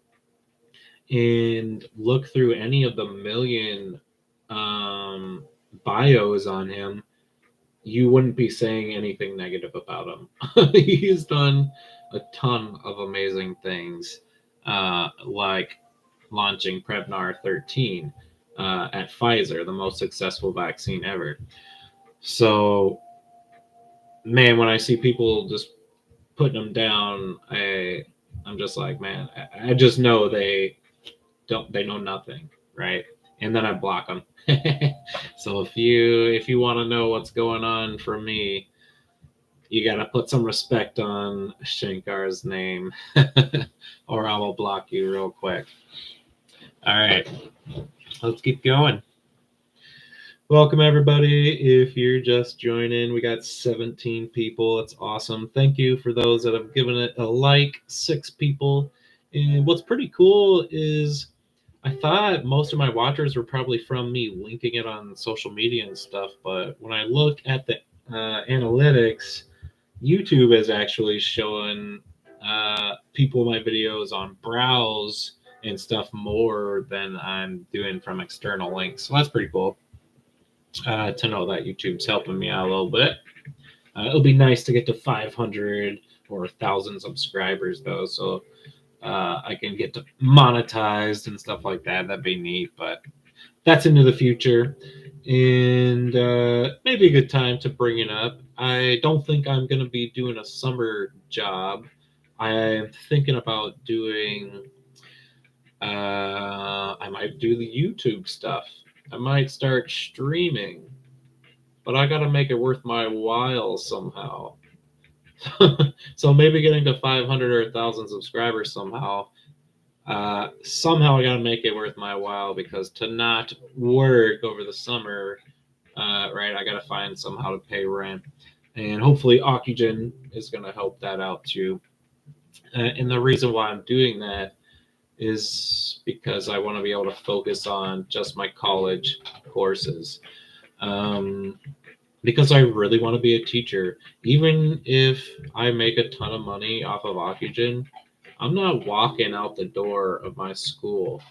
and look through any of the million bios on him, you wouldn't be saying anything negative about him. He's done a ton of amazing things, like launching Prevnar 13 at Pfizer, the most successful vaccine ever. So, man, when I see people just putting them down, I'm just like, man, I just know they know nothing, right? And then I block them. So if you want to know what's going on for me, you got to put some respect on Shankar's name, or I will block you real quick. All right, let's keep going. Welcome, everybody. If you're just joining, we got 17 people. It's awesome. Thank you for those that have given it a like, 6 people. And what's pretty cool is I thought most of my watchers were probably from me linking it on social media and stuff, but when I look at the analytics, YouTube is actually showing people my videos on browse and stuff more than I'm doing from external links. So that's pretty cool to know that YouTube's helping me out a little bit. It'll be nice to get to 500 or 1,000 subscribers, though, so I can get to monetized and stuff like that. That'd be neat, but that's into the future. And maybe a good time to bring it up. I don't think I'm going to be doing a summer job. I'm thinking about doing, I might do the YouTube stuff. I might start streaming, but I got to make it worth my while somehow. So maybe getting to 500 or 1,000 subscribers somehow. Somehow I got to make it worth my while, because to not work over the summer, right, I got to find somehow to pay rent. And hopefully OCGN is going to help that out too. And the reason why I'm doing that is because I want to be able to focus on just my college courses. Because I really want to be a teacher. Even if I make a ton of money off of OCGN, I'm not walking out the door of my school.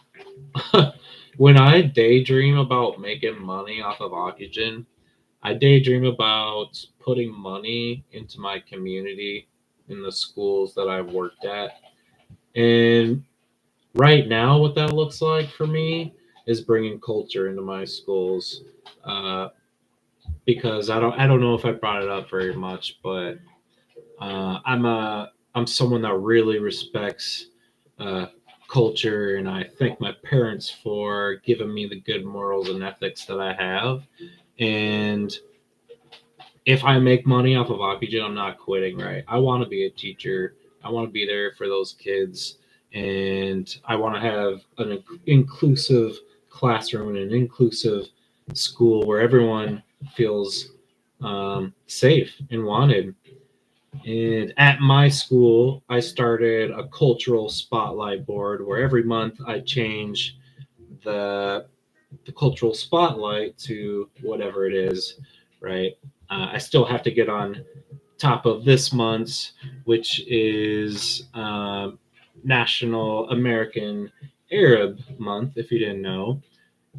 When I daydream about making money off of oxygen, I daydream about putting money into my community in the schools that I've worked at. And right now, what that looks like for me is bringing culture into my schools. Uh, because I don't know if I brought it up very much, but I'm someone that really respects uh, culture, and I thank my parents for giving me the good morals and ethics that I have. And if I make money off of oxygen, I'm not quitting. Right? I want to be a teacher. I want to be there for those kids, and I want to have an inclusive classroom and an inclusive school where everyone feels safe and wanted. And at my school, I started a cultural spotlight board where every month I change the the cultural spotlight to whatever it is, right? I still have to get on top of this month's, which is National American Arab Month, if you didn't know.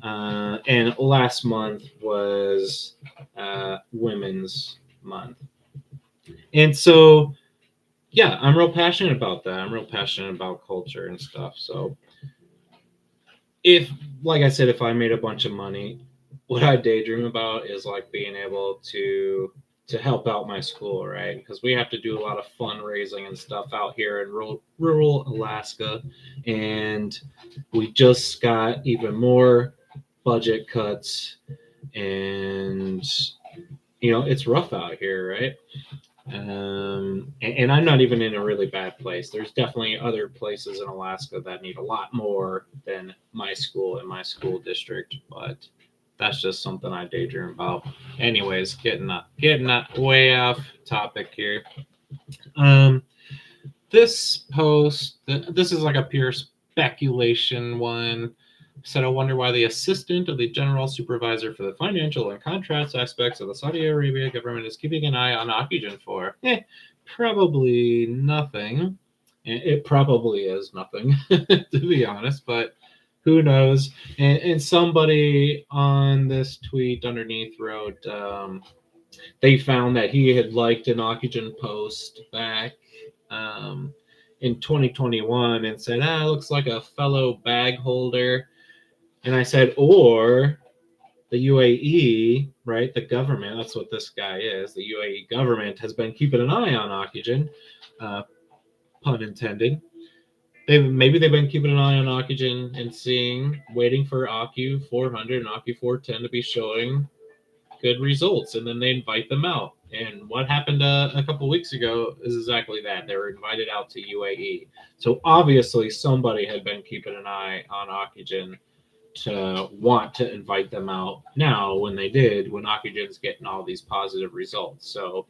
And last month was Women's Month. And so yeah, I'm real passionate about that. I'm real passionate about culture and stuff. So if, like I said, if I made a bunch of money, what I daydream about is like being able to help out my school, right? Because we have to do a lot of fundraising and stuff out here in rural Alaska, and we just got even more budget cuts, and it's rough out here, right? And I'm not even in a really bad place. There's definitely other places in Alaska that need a lot more than my school and my school district, but that's just something I daydream about. Anyways, getting that way off topic here. Um, this post, this is like a pure speculation one. Said, I wonder why the assistant of the general supervisor for the financial and contracts aspects of the Saudi Arabia government is keeping an eye on oxygen for. Probably nothing. It probably is nothing, to be honest, but who knows? And somebody on this tweet underneath wrote, they found that he had liked an oxygen post back um, in 2021 and said, looks like a fellow bag holder. And I said, or the UAE, right? The government, that's what this guy is. The UAE government has been keeping an eye on oxygen, uh, pun intended. Maybe they've been keeping an eye on oxygen and waiting for OCU 400 and OCU 410 to be showing good results, and then they invite them out. And what happened a couple weeks ago is exactly that. They were invited out to UAE. So obviously somebody had been keeping an eye on oxygen to want to invite them out now when oxygen's getting all these positive results. So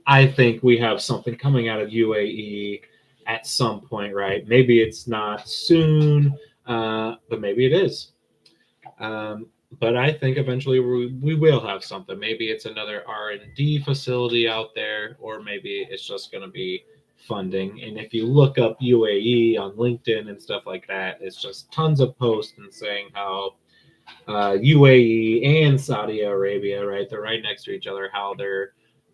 I think we have something coming out of UAE at some point, right? Maybe it's not soon, but maybe it is. But I think eventually we will have something. Maybe it's another R&D facility out there, or maybe it's just going to be funding. And if you look up UAE on LinkedIn and stuff like that, it's just tons of posts and saying how UAE and Saudi Arabia, right? They're right next to each other. How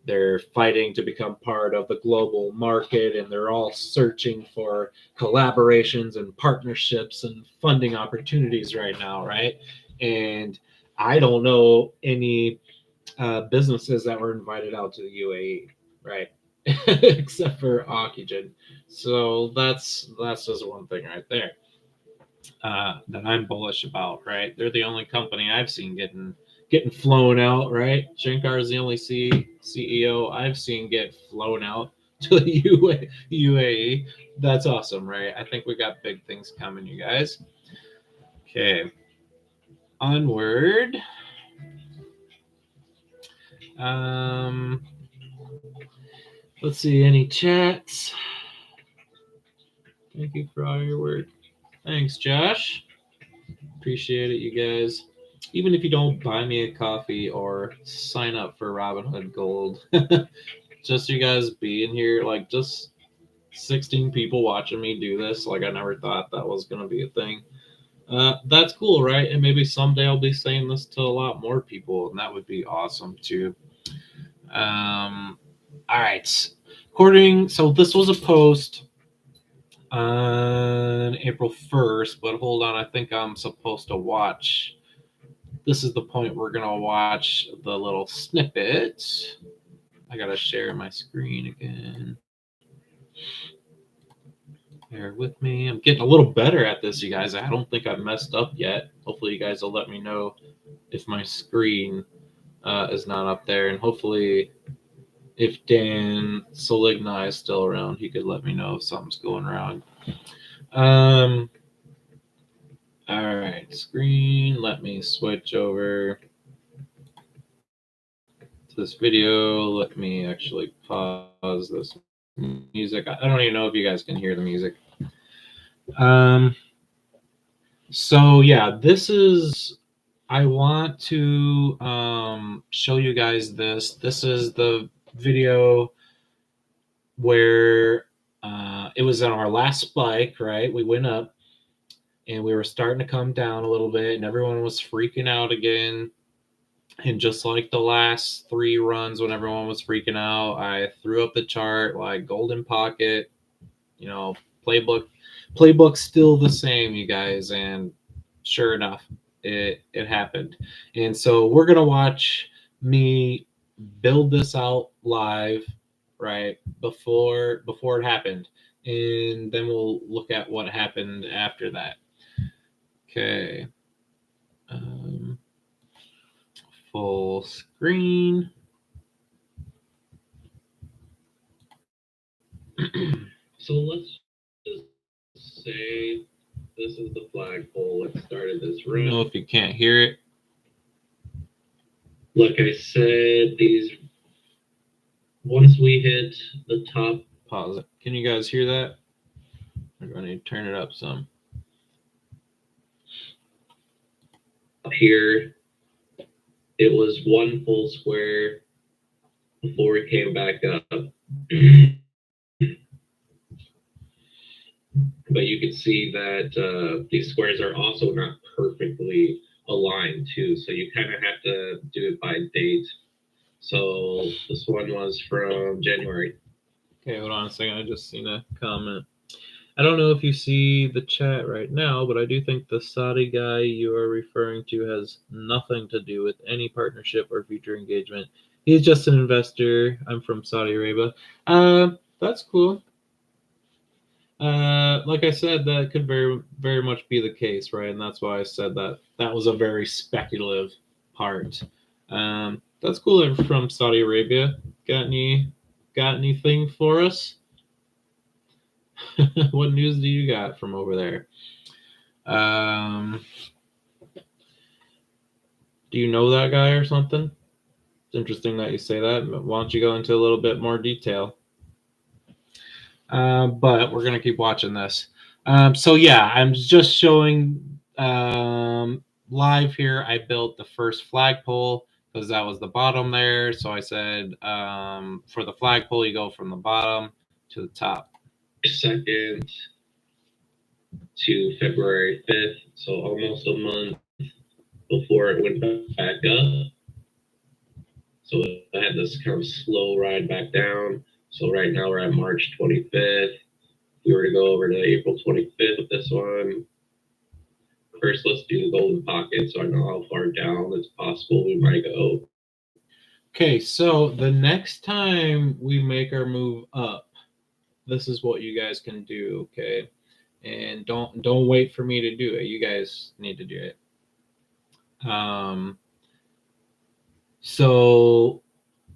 they're fighting to become part of the global market, and they're all searching for collaborations and partnerships and funding opportunities right now, right? And I don't know any businesses that were invited out to the UAE, right? Except for Oxygen. So that's just one thing right there that I'm bullish about, right? They're the only company I've seen getting flown out, right? Shankar is the only CEO I've seen get flown out to the UAE. That's awesome, right? I think we got big things coming, you guys. Okay, onward. Let's see, any chats? Thank you for all your work. Thanks, Josh. Appreciate it, you guys. Even if you don't buy me a coffee or sign up for Robinhood Gold, just you guys being here, like just 16 people watching me do this. Like, I never thought that was going to be a thing. That's cool, right? And maybe someday I'll be saying this to a lot more people, and that would be awesome too. All right. So this was a post on April 1st, but hold on, I think I'm supposed to watch. This is the point we're going to watch the little snippet. I got to share my screen again. Bear with me. I'm getting a little better at this, you guys. I don't think I've messed up yet. Hopefully, you guys will let me know if my screen is not up there. And hopefully, if Dan Soligny is still around, he could let me know if something's going wrong. All right, screen. Let me switch over to this video. Let me actually pause this music. I don't even know if you guys can hear the music. So yeah, this is, I want to show you guys this. This is the video where it was on our last spike, right? We went up and we were starting to come down a little bit and everyone was freaking out again. And just like the last 3 runs when everyone was freaking out, I threw up the chart like golden pocket, you know, playbook still the same, you guys. And sure enough, it happened. And so we're gonna watch me build this out live, right, before it happened, and then we'll look at what happened after that. Okay. Full screen. So let's just say this is the flagpole. It started this run. I don't know if you can't hear it. Like I said, once we hit the top, pause it. Can you guys hear that? I'm going to turn it up some. Up here, it was one full square before it came back up. But you can see that these squares are also not perfectly aligned too, so you kind of have to do it by date. So this one was from January. Okay, hold on a second. I just seen a comment. I don't know if you see the chat right now, but I do think the Saudi guy you are referring to has nothing to do with any partnership or future engagement. He's just an investor. I'm from Saudi Arabia. That's cool. Like I said, that could very much be the case, right? And that's why I said that was a very speculative part. That's cool. They're from Saudi Arabia. Got anything for us? What news do you got from over there? Do you know that guy or something? It's interesting that you say that. Why don't you go into a little bit more detail? But we're gonna keep watching this. So yeah, I'm just showing live here. I built the first flagpole because that was the bottom there. So I said for the flagpole, you go from the bottom to the top. 2nd to February 5th, so almost a month before it went back up. So I had this kind of slow ride back down. So right now we're at March 25th. If we were to go over to April 25th with this one, first let's do the golden pocket so I know how far down it's possible we might go. Okay, so the next time we make our move up, this is what you guys can do, okay? And don't wait for me to do it. You guys need to do it. So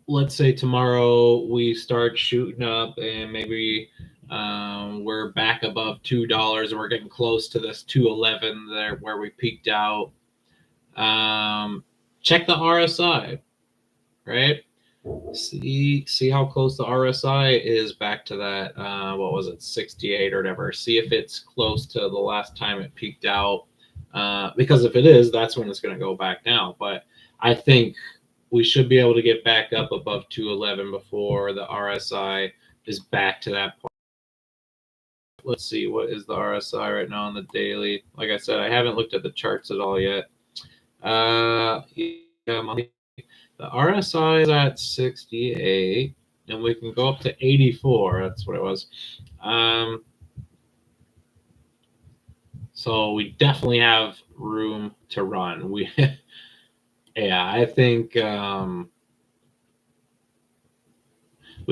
let's say tomorrow we start shooting up and maybe we're back above $2 and we're getting close to this 211 there where we peaked out. Check the RSI, right? See how close the RSI is back to that, what was it, 68 or whatever. See if it's close to the last time it peaked out. Because if it is, that's when it's going to go back down. But I think we should be able to get back up above 211 before the RSI is back to that point. let's see, what is the RSI right now on the daily? Like I said, I haven't looked at the charts at all yet. The RSI is at 68, and we can go up to 84. That's what it was. So we definitely have room to run. Yeah, I think we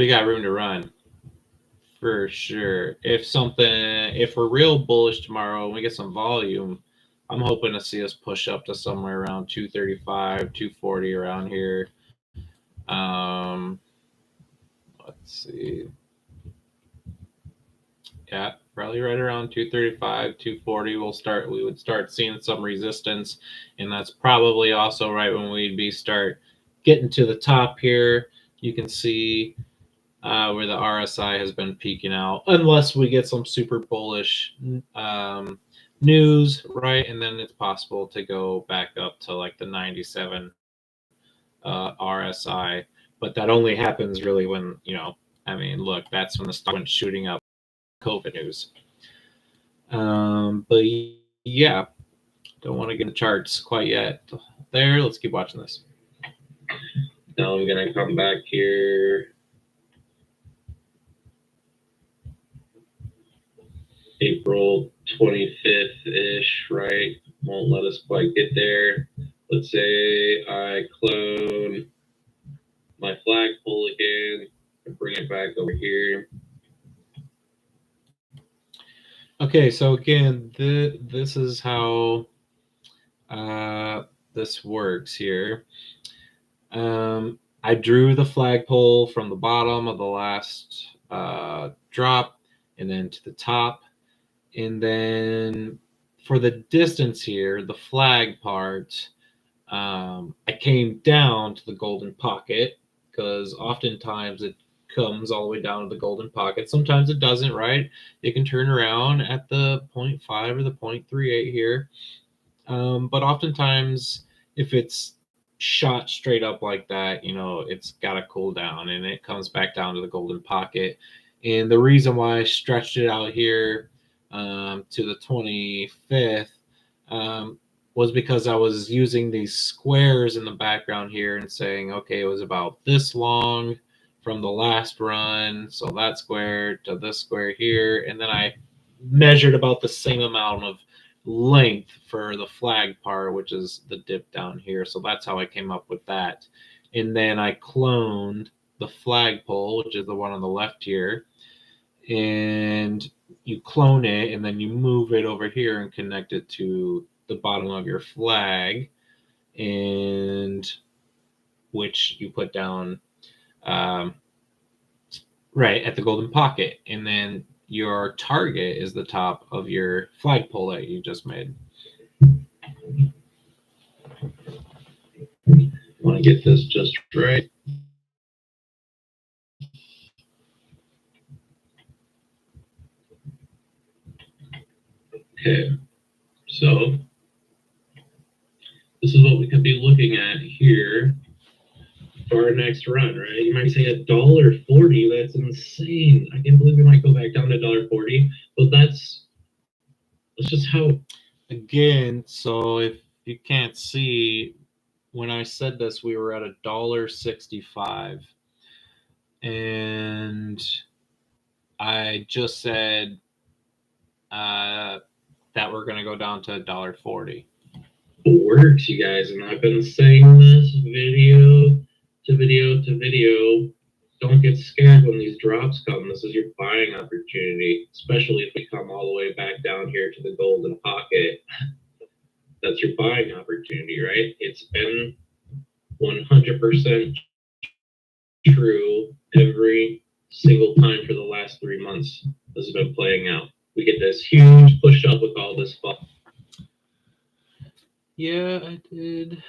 got room to run for sure. If we're real bullish tomorrow and we get some volume, I'm hoping to see us push up to somewhere around 235, 240 around here. Let's see. Yeah, probably right around 235, 240. We would start seeing some resistance, and that's probably also right when we'd start getting to the top here. You can see where the RSI has been peaking out, unless we get some super bullish news, right? And then it's possible to go back up to like the 97 RSI, but that only happens really when, look, that's when the stock went shooting up. COVID news. But yeah, don't want to get the charts quite yet. There, let's keep watching this. Now I'm gonna come back here. April 25th-ish, right? Won't let us quite get there. Let's say I clone my flagpole again and bring it back over here. Okay, so again, this is how this works here. I drew the flagpole from the bottom of the last drop and then to the top. And then for the distance here, the flag part, I came down to the golden pocket because oftentimes it comes all the way down to the golden pocket. Sometimes it doesn't, right? It can turn around at the 0.5 or the 0.38 here. But oftentimes, if it's shot straight up like that, it's got to cool down and it comes back down to the golden pocket. And the reason why I stretched it out here to the 25th was because I was using these squares in the background here and saying, okay, it was about this long from the last run, so that square to this square here, and then I measured about the same amount of length for the flag part, which is the dip down here. So that's how I came up with that. And then I cloned the flagpole, which is the one on the left here, and you clone it and then you move it over here and connect it to the bottom of your flag, and which you put down right at the golden pocket, and then your target is the top of your flagpole that you just made. Want to get this just right. Okay, so this is what we could be looking at here for our next run, right? You might say $1.40. That's insane. I can't believe we might go back down to $1.40, but that's just how. Again, so if you can't see, when I said this, we were at $1.65, and I just said that we're going to go down to $1.40. It works, you guys, and I've been saying this video to video to video. Don't get scared when these drops come. This is your buying opportunity, especially if we come all the way back down here to the golden pocket. That's your buying opportunity, right? It's been 100% true every single time for the last 3 months. This has been playing out. We get this huge push up with all this fun. Yeah, I did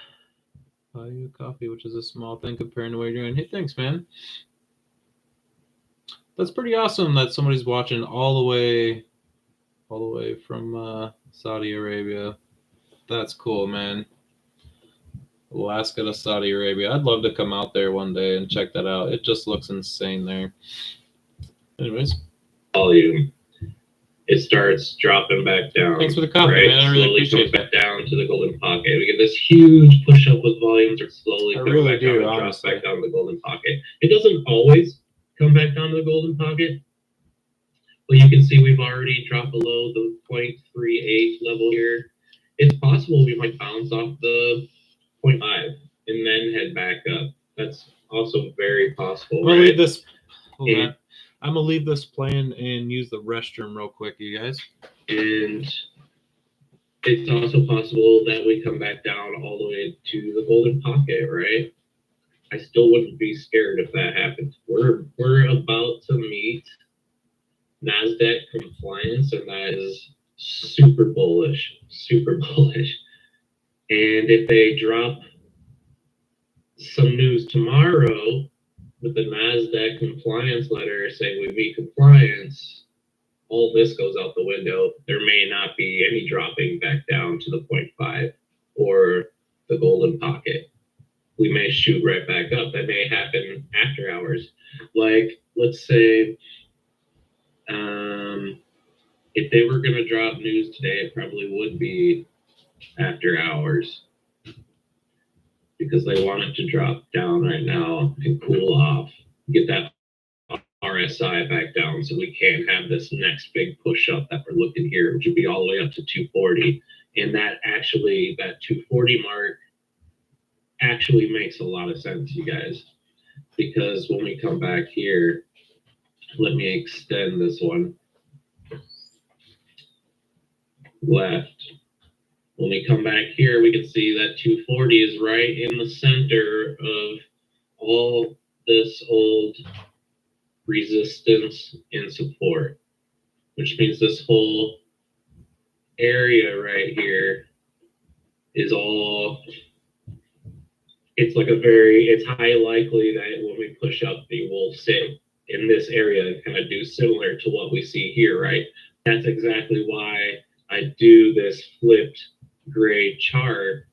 buy you a coffee, which is a small thing compared to what you're doing. Hey, thanks, man. That's pretty awesome that somebody's watching all the way from Saudi Arabia. That's cool, man. Alaska to Saudi Arabia. I'd love to come out there one day and check that out. It just looks insane there. Anyways, volume. it starts dropping back down. Thanks for the coffee, right? man. I really Slowly appreciate comes back down to the golden pocket. We get this huge push up with volumes, or slowly I comes really back do, down and drops honestly. back down to the golden pocket. It doesn't always come back down to the golden pocket, but you can see we've already dropped below the 0.38 level here. It's possible we might bounce off the 0.5 and then head back up. That's also very possible. I'm gonna leave this. Hold And- on. I'm gonna leave this playing and use the restroom real quick, you guys. And it's also possible that we come back down all the way to the golden pocket, right? I still wouldn't be scared if that happened. We're about to meet NASDAQ compliance, and that is super bullish, super bullish. And if they drop some news tomorrow with the NASDAQ compliance letter saying we meet compliance, all this goes out the window. There may not be any dropping back down to the 0.5 or the golden pocket. We may shoot right back up. That may happen after hours. Like, let's say, if they were going to drop news today, it probably would be after hours because they want it to drop down right now and cool off, get that RSI back down so we can have this next big push up that we're looking here, which would be all the way up to 240. And that 240 mark actually makes a lot of sense, you guys, because when we come back here, let me extend this one left. When we come back here, we can see that 240 is right in the center of all this old resistance and support, which means this whole area right here is all, it's high likely that when we push up, they will sit in this area and kind of do similar to what we see here, right? That's exactly why I do this flipped gray chart,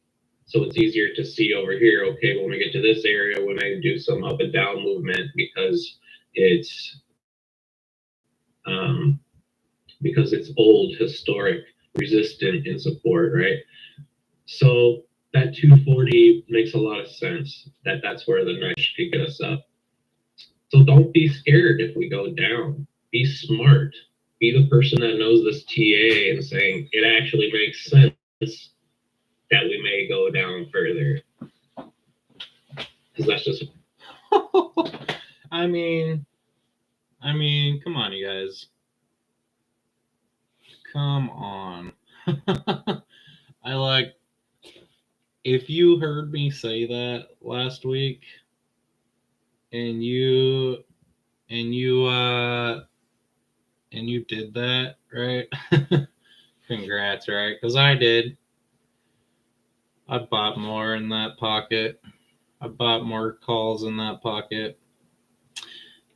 so it's easier to see over here. Okay, when we get to this area, when I do some up and down movement, because it's old, historic, resistant, and support, right? So that 240 makes a lot of sense. That's where the knife could get us up. So don't be scared if we go down. Be smart. Be the person that knows this TA and saying it actually makes sense that we may go down further. Because that's just. I mean, come on, you guys. Come on. If you heard me say that last week and you did that, right? Congrats, right? Because I did. I bought more in that pocket. I bought more calls in that pocket.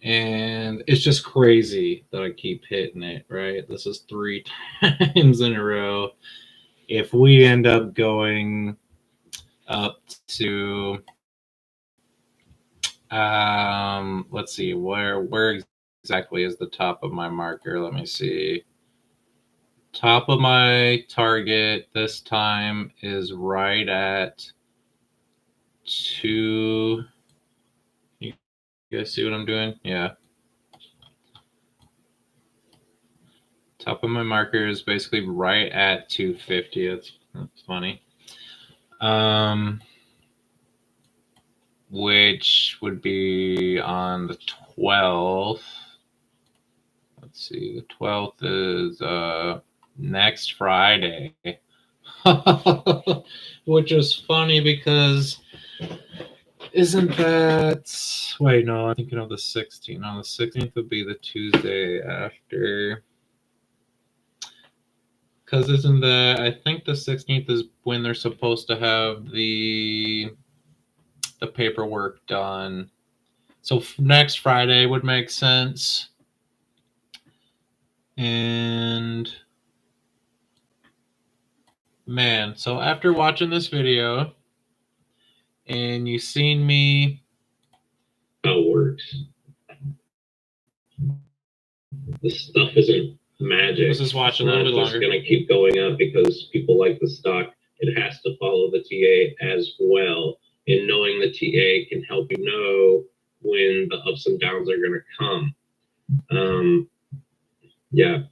And it's just crazy that I keep hitting it, right? This is 3 times in a row. If we end up going up to, let's see, where exactly is the top of my marker? Let me see. Top of my target this time is right at 2. You guys see what I'm doing? Yeah. Top of my marker is basically right at 250. That's funny. Which would be on the 12th. Let's see. The 12th is next Friday. Which is funny because isn't that, wait, no, I'm thinking of the 16th. No, the 16th would be the Tuesday after. Because isn't that, I think the 16th is when they're supposed to have the paperwork done. So next Friday would make sense. And man, so after watching this video and you seen me, how it works. This stuff isn't magic. Let's just watch a It's little not bit just longer. going to keep going up because people like the stock. It has to follow the TA as well. And knowing the TA can help you know when the ups and downs are going to come. Yeah.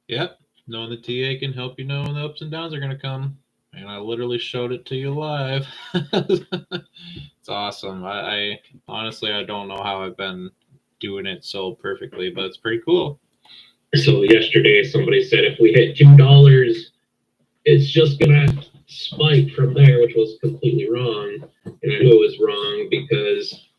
Yep. Knowing the TA can help you know when the ups and downs are going to come. And I literally showed it to you live. It's awesome. I honestly, I don't know how I've been doing it so perfectly, but it's pretty cool. So yesterday somebody said if we hit $2, it's just going to spike from there, which was completely wrong. And I knew it was wrong because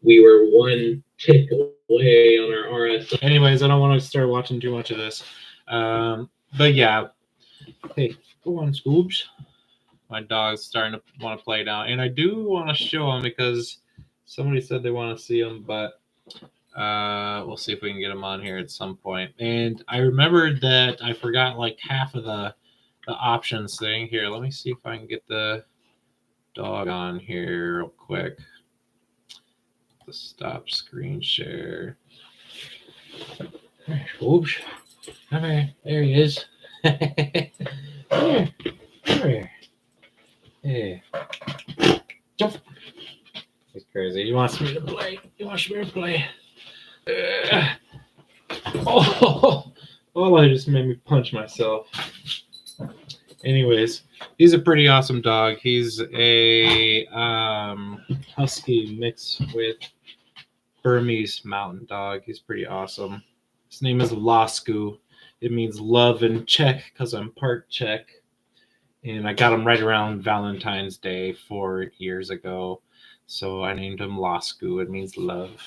we were one tick away on our RSI. Anyways, I don't want to start watching too much of this. But yeah. Hey, go on, Scoobs. My dog's starting to want to play now. And I do want to show him because somebody said they want to see him, but we'll see if we can get him on here at some point. And I remembered that I forgot like half of the options thing. Here, let me see if I can get the dog on here real quick. The stop screen share. Oops. Okay, there he is. Come here. Hey. Jump. He's crazy. He wants me to play. Oh, I just made me punch myself. Anyways, he's a pretty awesome dog. He's a husky mixed with Burmese mountain dog. He's pretty awesome. His name is Lasku. It means love in Czech because I'm part Czech. And I got him right around Valentine's Day 4 years ago. So I named him Lasku. It means love.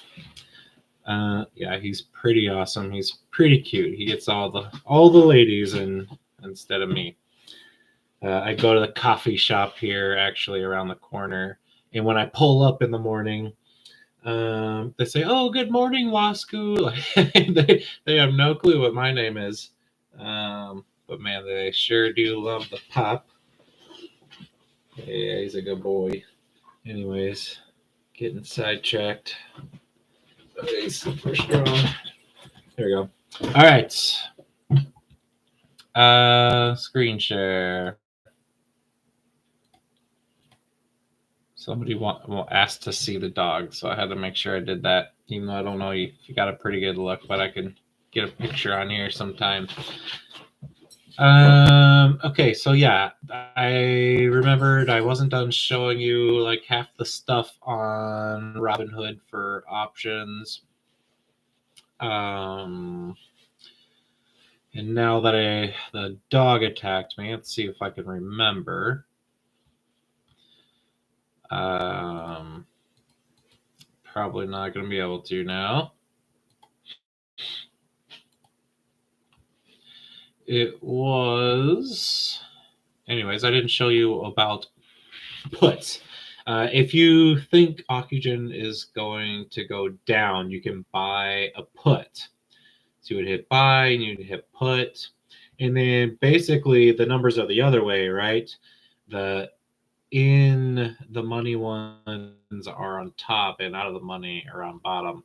Yeah, he's pretty awesome. He's pretty cute. He gets all the ladies instead of me. I go to the coffee shop here, actually around the corner. And when I pull up in the morning, they say, "Oh, good morning, Lasku." They have no clue what my name is. But man, they sure do love the pup. Yeah, he's a good boy. Anyways, getting sidetracked. He's super strong. There we go. All right. Screen share. Somebody asked to see the dog, so I had to make sure I did that. Even though I don't know if you got a pretty good look, but I can get a picture on here sometime. Okay, so yeah, I remembered I wasn't done showing you like half the stuff on Robinhood for options. And now that the dog attacked me, let's see if I can remember. Probably not going to be able to now. It was, anyways, I didn't show you about puts. If you think OCGN is going to go down, you can buy a put. So you would hit buy and you'd hit put. And then basically the numbers are the other way, right? The in the money ones are on top and out of the money are on bottom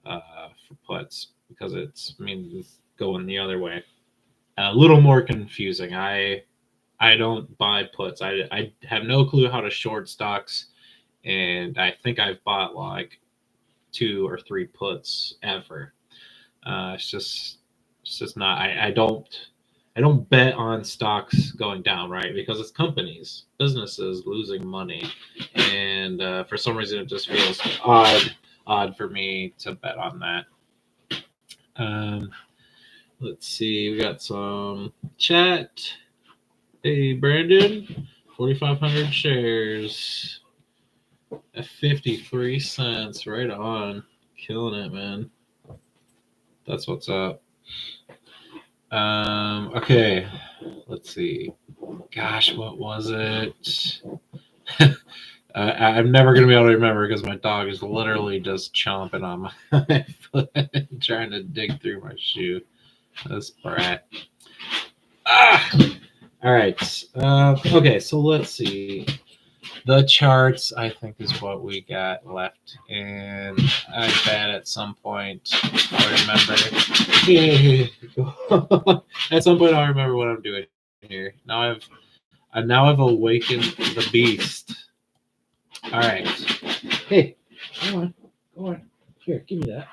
for puts because it's going the other way. A little more confusing. I don't buy puts. I have no clue how to short stocks, and I think I've bought like 2 or 3 puts ever. It's just not. I don't bet on stocks going down, right? Because it's companies, businesses losing money, and for some reason it just feels odd for me to bet on that. Let's see, we got some chat. Hey, Brandon, 4,500 shares at 53 cents. Right on. Killing it, man. That's what's up. Okay, let's see. Gosh, what was it? I'm never going to be able to remember because my dog is literally just chomping on my foot, trying to dig through my shoe. This brat. All right. Okay, so let's see. The charts, I think, is what we got left, and I bet at some point I'll remember. At some point, I'll remember what I'm doing here. Now I've awakened the beast. All right. Hey, go on. Here, give me that.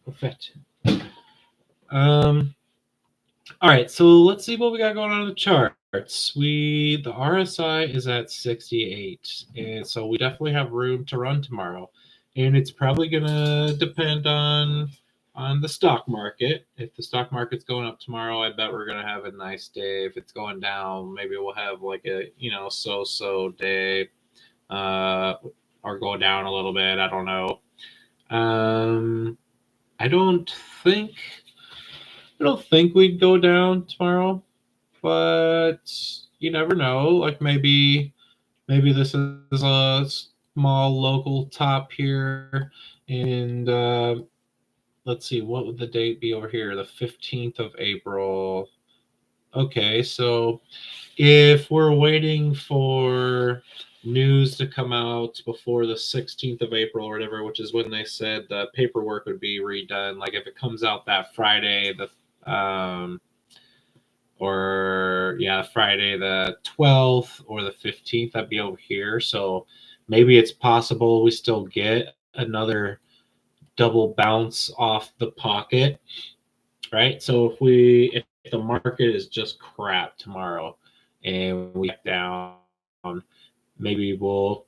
Perfect. All right, so let's see what we got going on in the charts. The RSI is at 68, and so we definitely have room to run tomorrow. And it's probably gonna depend on the stock market. If the stock market's going up tomorrow, I bet we're gonna have a nice day. If it's going down, maybe we'll have like a so-so day, or go down a little bit. I don't know. I don't think we'd go down tomorrow, but you never know. Like maybe this is a small local top here, and let's see, what would the date be over here? The 15th of April. Okay, so if we're waiting for news to come out before the 16th of April or whatever, which is when they said the paperwork would be redone, like if it comes out that Friday, Friday the 12th or the 15th, that'd be over here. So maybe it's possible we still get another double bounce off the pocket, right? So if the market is just crap tomorrow and we get down, maybe we'll,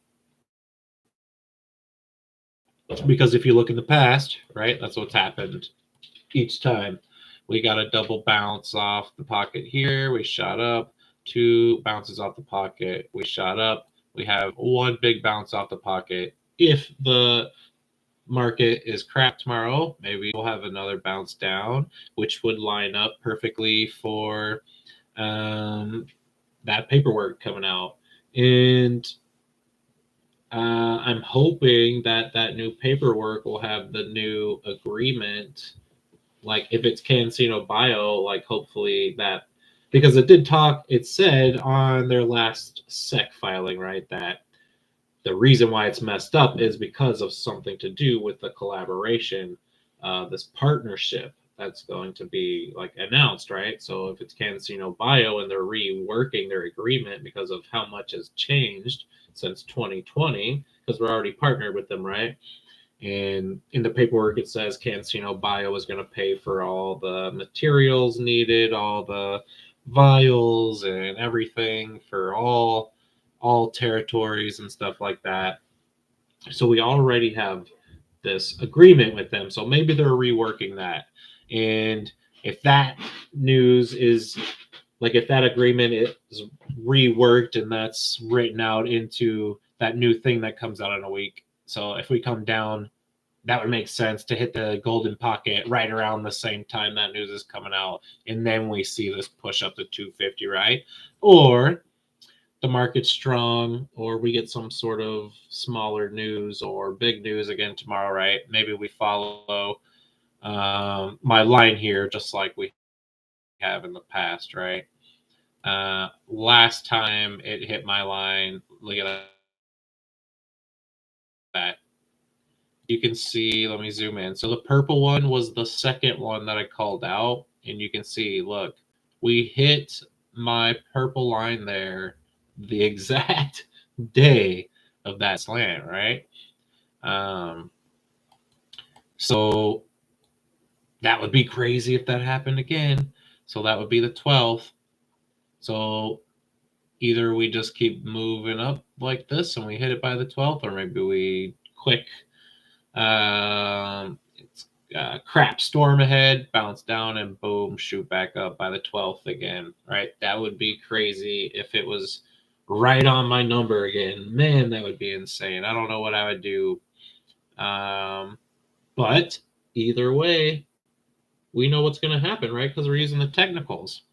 because if you look in the past, right, that's what's happened each time. We got a double bounce off the pocket here. We shot up, 2 bounces off the pocket. We shot up. We have 1 big bounce off the pocket. If the market is crap tomorrow, maybe we'll have another bounce down, which would line up perfectly for that paperwork coming out. And I'm hoping that new paperwork will have the new agreement. Like if it's CanSino Bio, like hopefully that, because it said on their last SEC filing, right, that the reason why it's messed up is because of something to do with the collaboration, this partnership that's going to be like announced, right? So if it's CanSino Bio and they're reworking their agreement because of how much has changed since 2020, because we're already partnered with them, right? And in the paperwork, it says CanSino Bio is going to pay for all the materials needed, all the vials and everything for all territories and stuff like that. So we already have this agreement with them. So maybe they're reworking that. And if that news is like, if that agreement is reworked and that's written out into that new thing that comes out in a week. So if we come down, that would make sense to hit the golden pocket right around the same time that news is coming out. And then we see this push up to 250, right? Or the market's strong, or we get some sort of smaller news or big news again tomorrow, right? Maybe we follow my line here, just like we have in the past, right? Last time it hit my line, look at that. You can see, let me zoom in. So the purple one was the second one that I called out. And you can see, look, we hit my purple line there the exact day of that slant, right? So that would be crazy if that happened again. So that would be the 12th. So either we just keep moving up like this and we hit it by the 12th, or maybe we quick it's crap storm ahead, bounce down, and boom, shoot back up by the 12th again, right? That would be crazy if it was right on my number again. Man, that would be insane. I don't know what I would do. But either way, we know what's going to happen, right? Because we're using the technicals.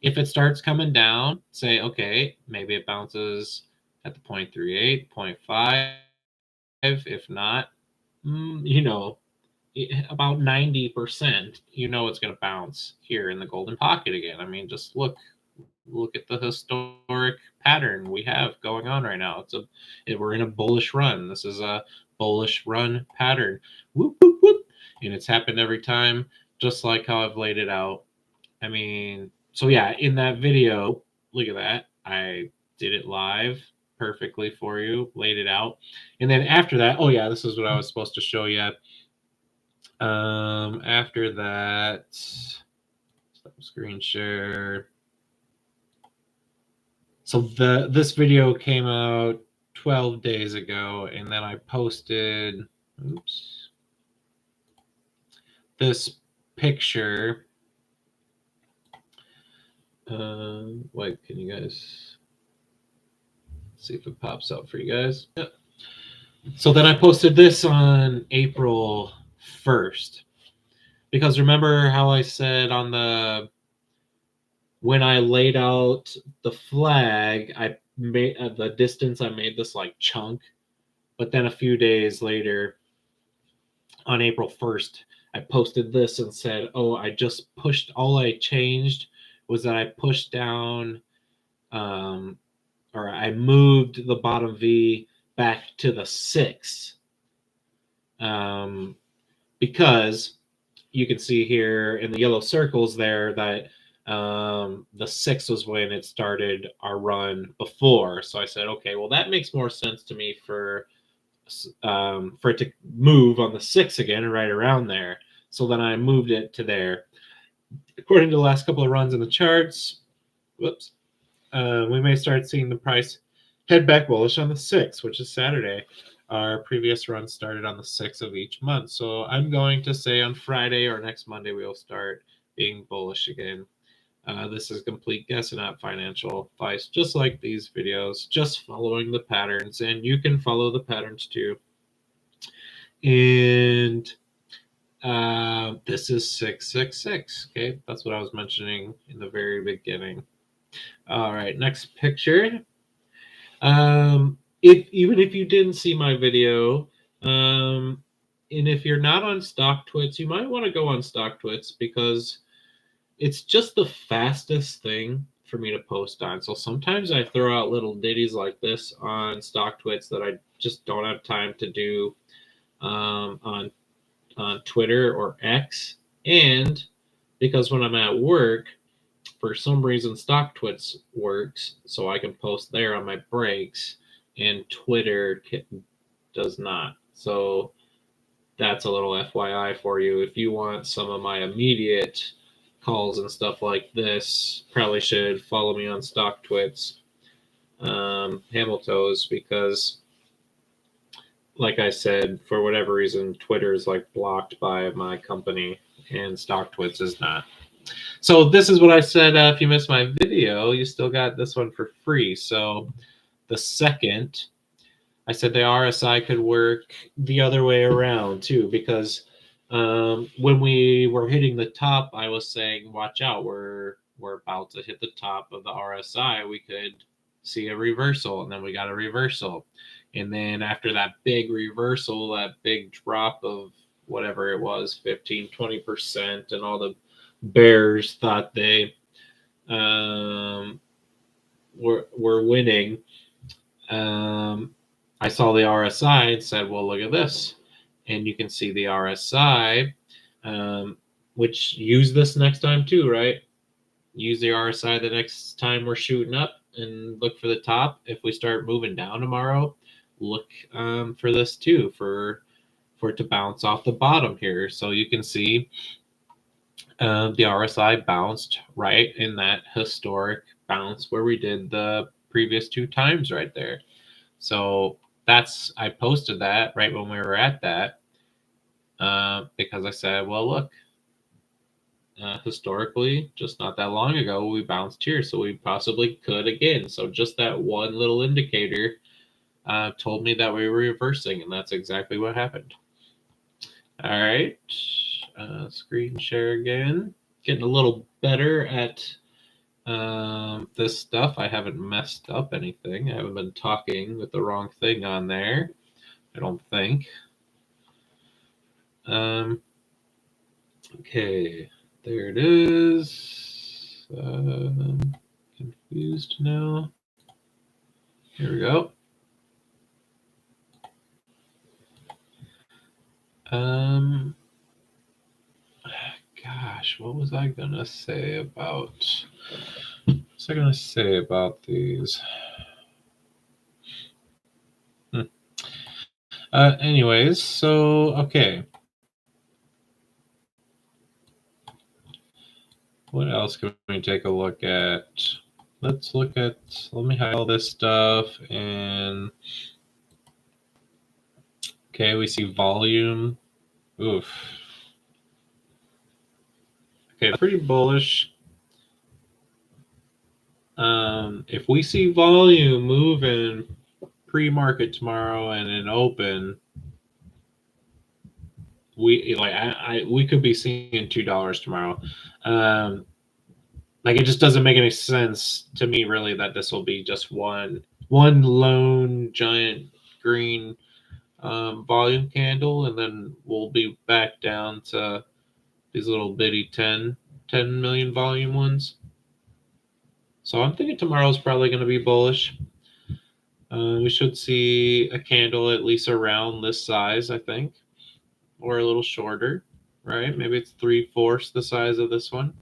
If it starts coming down, say, okay, maybe it bounces at the 0.38, 0.5. If not, about 90%, it's going to bounce here in the golden pocket again. I mean, just look look at the historic pattern we have going on right now. We're in a bullish run. This is a bullish run pattern. Whoop, whoop, whoop. And it's happened every time, just like how I've laid it out. I mean, so yeah, in that video, look at that. I did it live perfectly for you, laid it out. And then after that, oh yeah, this is what I was supposed to show you. After that, stop screen share. So this video came out 12 days ago, and then I posted, oops, this picture. Wait, can you guys see if it pops up for you guys? Yep. So then I posted this on April 1st, because remember how I said on when I laid out the flag, I made the distance, I made this like chunk, but then a few days later, on April 1st, I posted this and said, oh, I just pushed, all I changed was that I pushed down, or I moved the bottom V back to the 6. Because you can see here in the yellow circles there that the 6 was when it started our run before. So I said, okay, well, that makes more sense to me for it to move on the 6 again, right around there. So then I moved it to there. According to the last couple of runs in the charts, whoops, we may start seeing the price head back bullish on the 6th, which is Saturday. Our previous run started on the 6th of each month. So I'm going to say on Friday or next Monday, we'll start being bullish again. This is complete guess and not financial advice, just like these videos, just following the patterns. And you can follow the patterns too. And this is 666. Okay, that's what I was mentioning in the very beginning. All right, next picture. Even if you didn't see my video, and if you're not on StockTwits, you might want to go on StockTwits because it's just the fastest thing for me to post on. So sometimes I throw out little ditties like this on StockTwits that I just don't have time to do on Twitter or X. And because when I'm at work, for some reason StockTwits works, so I can post there on my breaks, and Twitter does not. So that's a little FYI for you. If you want some of my immediate calls and stuff like this, probably should follow me on StockTwits, Hamiltos, because like I said, for whatever reason, Twitter is like blocked by my company and StockTwits is not. So this is what I said. If you missed my video, you still got this one for free. So the second, I said the RSI could work the other way around too, because when we were hitting the top, I was saying, watch out, we're about to hit the top of the RSI. We could see a reversal, and then we got a reversal. And then after that big reversal, that big drop of whatever it was, 15, 20%, and all the bears thought they were winning. I saw the RSI and said, well, look at this. And you can see the RSI, which use this next time too, right? Use the RSI the next time we're shooting up and look for the top. If we start moving down tomorrow, look for this too, for it to bounce off the bottom here. So you can see the RSI bounced right in that historic bounce where we did the previous 2 times right there. So I posted that right when we were at that because I said, well, look, historically, just not that long ago, we bounced here, so we possibly could again. So just that one little indicator told me that we were reversing, and that's exactly what happened. All right, screen share again. Getting a little better at this stuff. I haven't messed up anything. I haven't been talking with the wrong thing on there, I don't think. Okay, there it is. confused now. Here we go. Gosh, what was I gonna say about? What was I gonna say about these? Anyways, so okay. What else can we take a look at? Let me hide all this stuff and okay, we see volume. Oof. Okay, that's pretty bullish. If we see volume moving pre-market tomorrow and in open, we could be seeing $2 tomorrow. Like it just doesn't make any sense to me really that this will be just one lone giant green volume candle, and then we'll be back down to these little bitty 10 million volume ones. So I'm thinking tomorrow's probably going to be bullish. We should see a candle at least around this size, I think, or a little shorter, right? Maybe it's 3/4 the size of this one.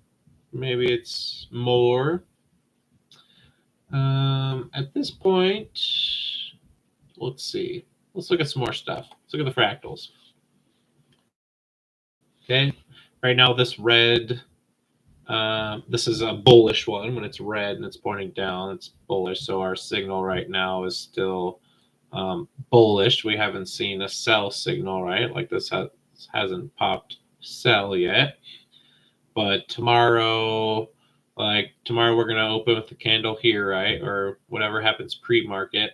Maybe it's more. At this point, let's see. Let's look at some more stuff. Let's look at the fractals. Okay, right now this red, this is a bullish one. When it's red and it's pointing down, it's bullish. So our signal right now is still bullish. We haven't seen a sell signal, right? Like this hasn't popped sell yet. But tomorrow we're going to open with the candle here, right? Or whatever happens pre-market.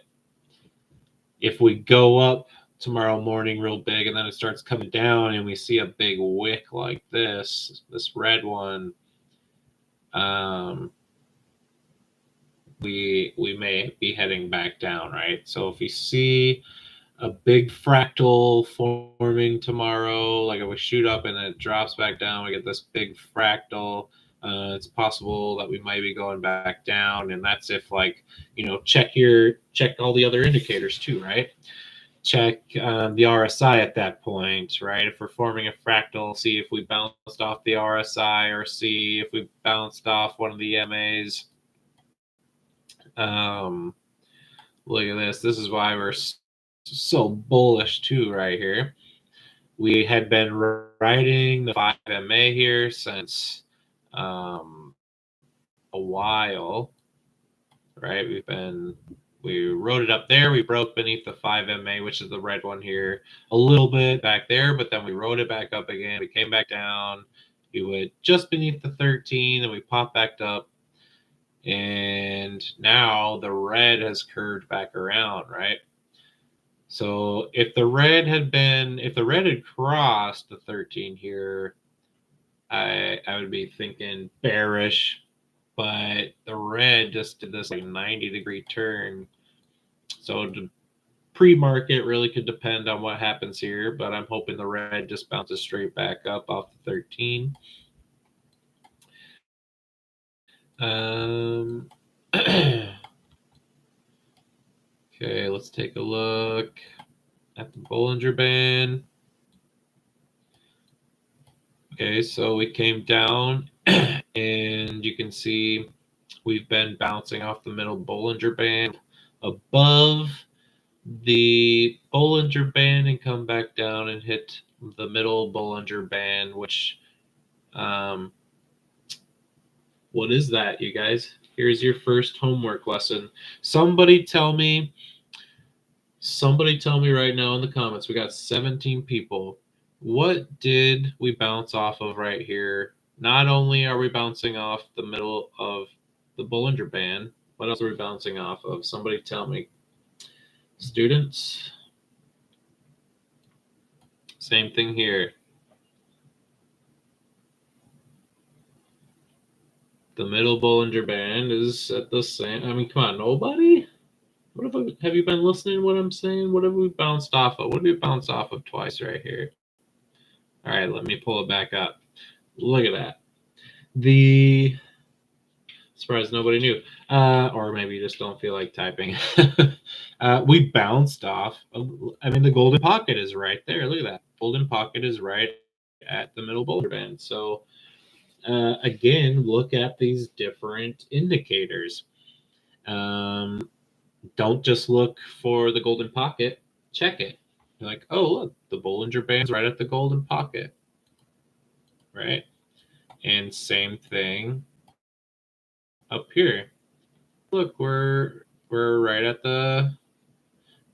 If we go up tomorrow morning real big and then it starts coming down and we see a big wick like this red one, we may be heading back down, right? So if we see a big fractal forming tomorrow, like if we shoot up and it drops back down, we get this big fractal. It's possible that we might be going back down, and that's if check all the other indicators too, right? Check the RSI at that point, right? If we're forming a fractal, see if we bounced off the RSI or see if we bounced off one of the MAs. Look at this. This is why we're so bullish too right here. We had been riding the 5 MA here since a while, right? We rode it up there. We broke beneath the 5 MA, which is the red one here, a little bit back there, but then we rode it back up again. We came back down. We went just beneath the 13 and we popped back up. And now the red has curved back around, right? So if the red had crossed the 13 here, I would be thinking bearish, but the red just did this 90-degree turn. So the pre-market really could depend on what happens here, but I'm hoping the red just bounces straight back up off the 13. Okay, let's take a look at the Bollinger Band. Okay, so we came down and you can see we've been bouncing off the middle Bollinger Band above the Bollinger Band and come back down and hit the middle Bollinger Band, which what is that, you guys? Here's your first homework lesson. Somebody tell me right now in the comments. We got 17 people. What did we bounce off of right here? Not only are we bouncing off the middle of the Bollinger Band, what else are we bouncing off of? Somebody tell me. Students? Same thing here. The middle Bollinger Band is at the same. I mean, come on, nobody? Have you been listening to what I'm saying? What have we bounced off of? What have we bounced off of twice right here? All right, let me pull it back up. Look at that. Surprised nobody knew. Or maybe you just don't feel like typing. We bounced off. I mean, the golden pocket is right there. Look at that. Golden pocket is right at the middle Bollinger Band. So again, look at these different indicators. Don't just look for the golden pocket. Check it. You're like, oh, look, the Bollinger Band's right at the golden pocket. Right? And same thing up here. Look, we're right at the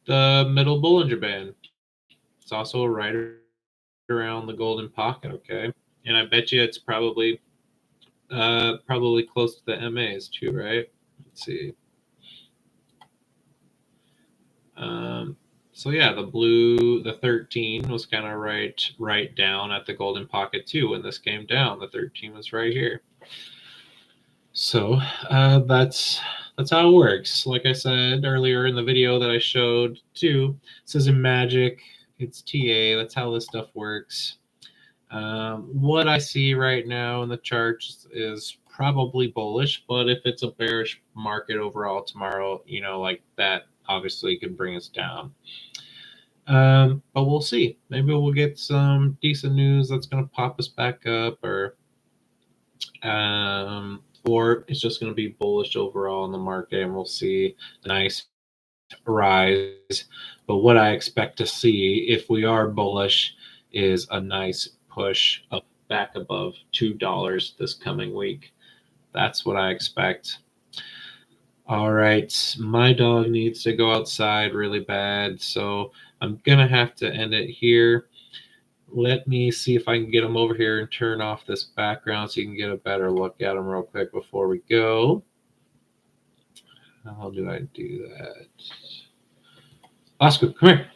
middle Bollinger Band. It's also right around the golden pocket, okay? And I bet you it's probably close to the MAs too, right? Let's see. So yeah, the 13 was kind of right down at the golden pocket too. When this came down, the 13 was right here. So that's how it works. Like I said earlier in the video that I showed too, it says in Magic, it's TA. That's how this stuff works. What I see right now in the charts is probably bullish, but if it's a bearish market overall tomorrow, like that obviously could bring us down. But we'll see. Maybe we'll get some decent news that's going to pop us back up, or it's just going to be bullish overall in the market, and we'll see a nice rise. But what I expect to see if we are bullish is a nice push up back above $2 this coming week. That's what I expect. All right, my dog needs to go outside really bad, so I'm gonna have to end it here. Let me see if I can get him over here and turn off this background so you can get a better look at him real quick before we go. How do I do that? Oscar, come here.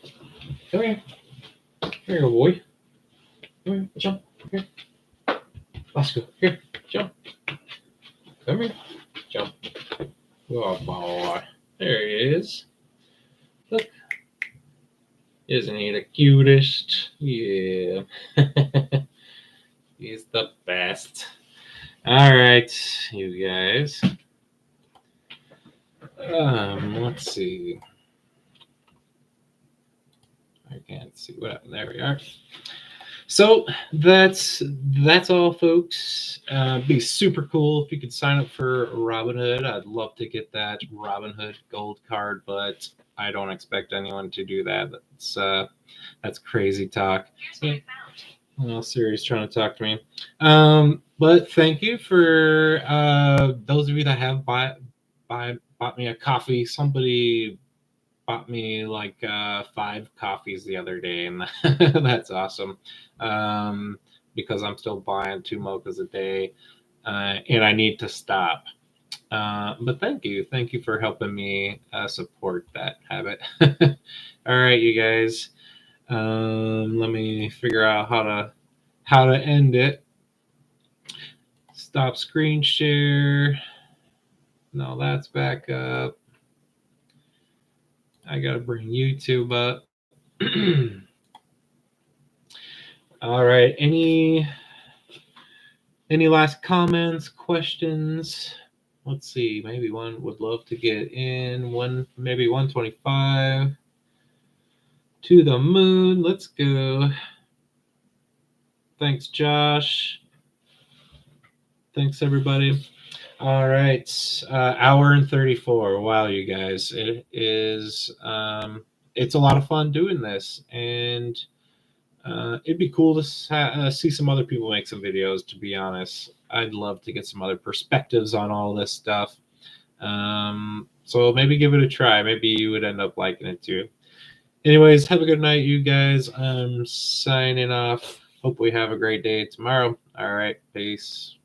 Come here. Here you go, boy. Come here, jump. Here. Oscar, here, jump. Come here, jump. Oh, boy. There he is. Look. Isn't he the cutest? Yeah. He's the best. All right, you guys. Let's see. I can't see what happened. There we are. So that's all, folks. Be super cool if you could sign up for Robinhood. I'd love to get that Robinhood gold card, but I don't expect anyone to do that. That's crazy talk. Well, Siri's trying to talk to me. But thank you for those of you that have bought me a coffee. Somebody bought me like 5 coffees the other day, and that's awesome. Because I'm still buying 2 mochas a day, and I need to stop. But thank you for helping me support that habit. All right, you guys. Let me figure out how to end it. Stop screen share. No, that's back up. I gotta bring YouTube up. All right. Any last comments, questions? Let's see. Maybe one would love to get in. Maybe 125 to the moon. Let's go. Thanks, Josh. Thanks, everybody. All right, hour and 34. Wow, you guys, it is. It's a lot of fun doing this, and it'd be cool to see some other people make some videos. To be honest, I'd love to get some other perspectives on all this stuff. So maybe give it a try. Maybe you would end up liking it too. Anyways, have a good night, you guys. I'm signing off. Hope we have a great day tomorrow. All right, peace.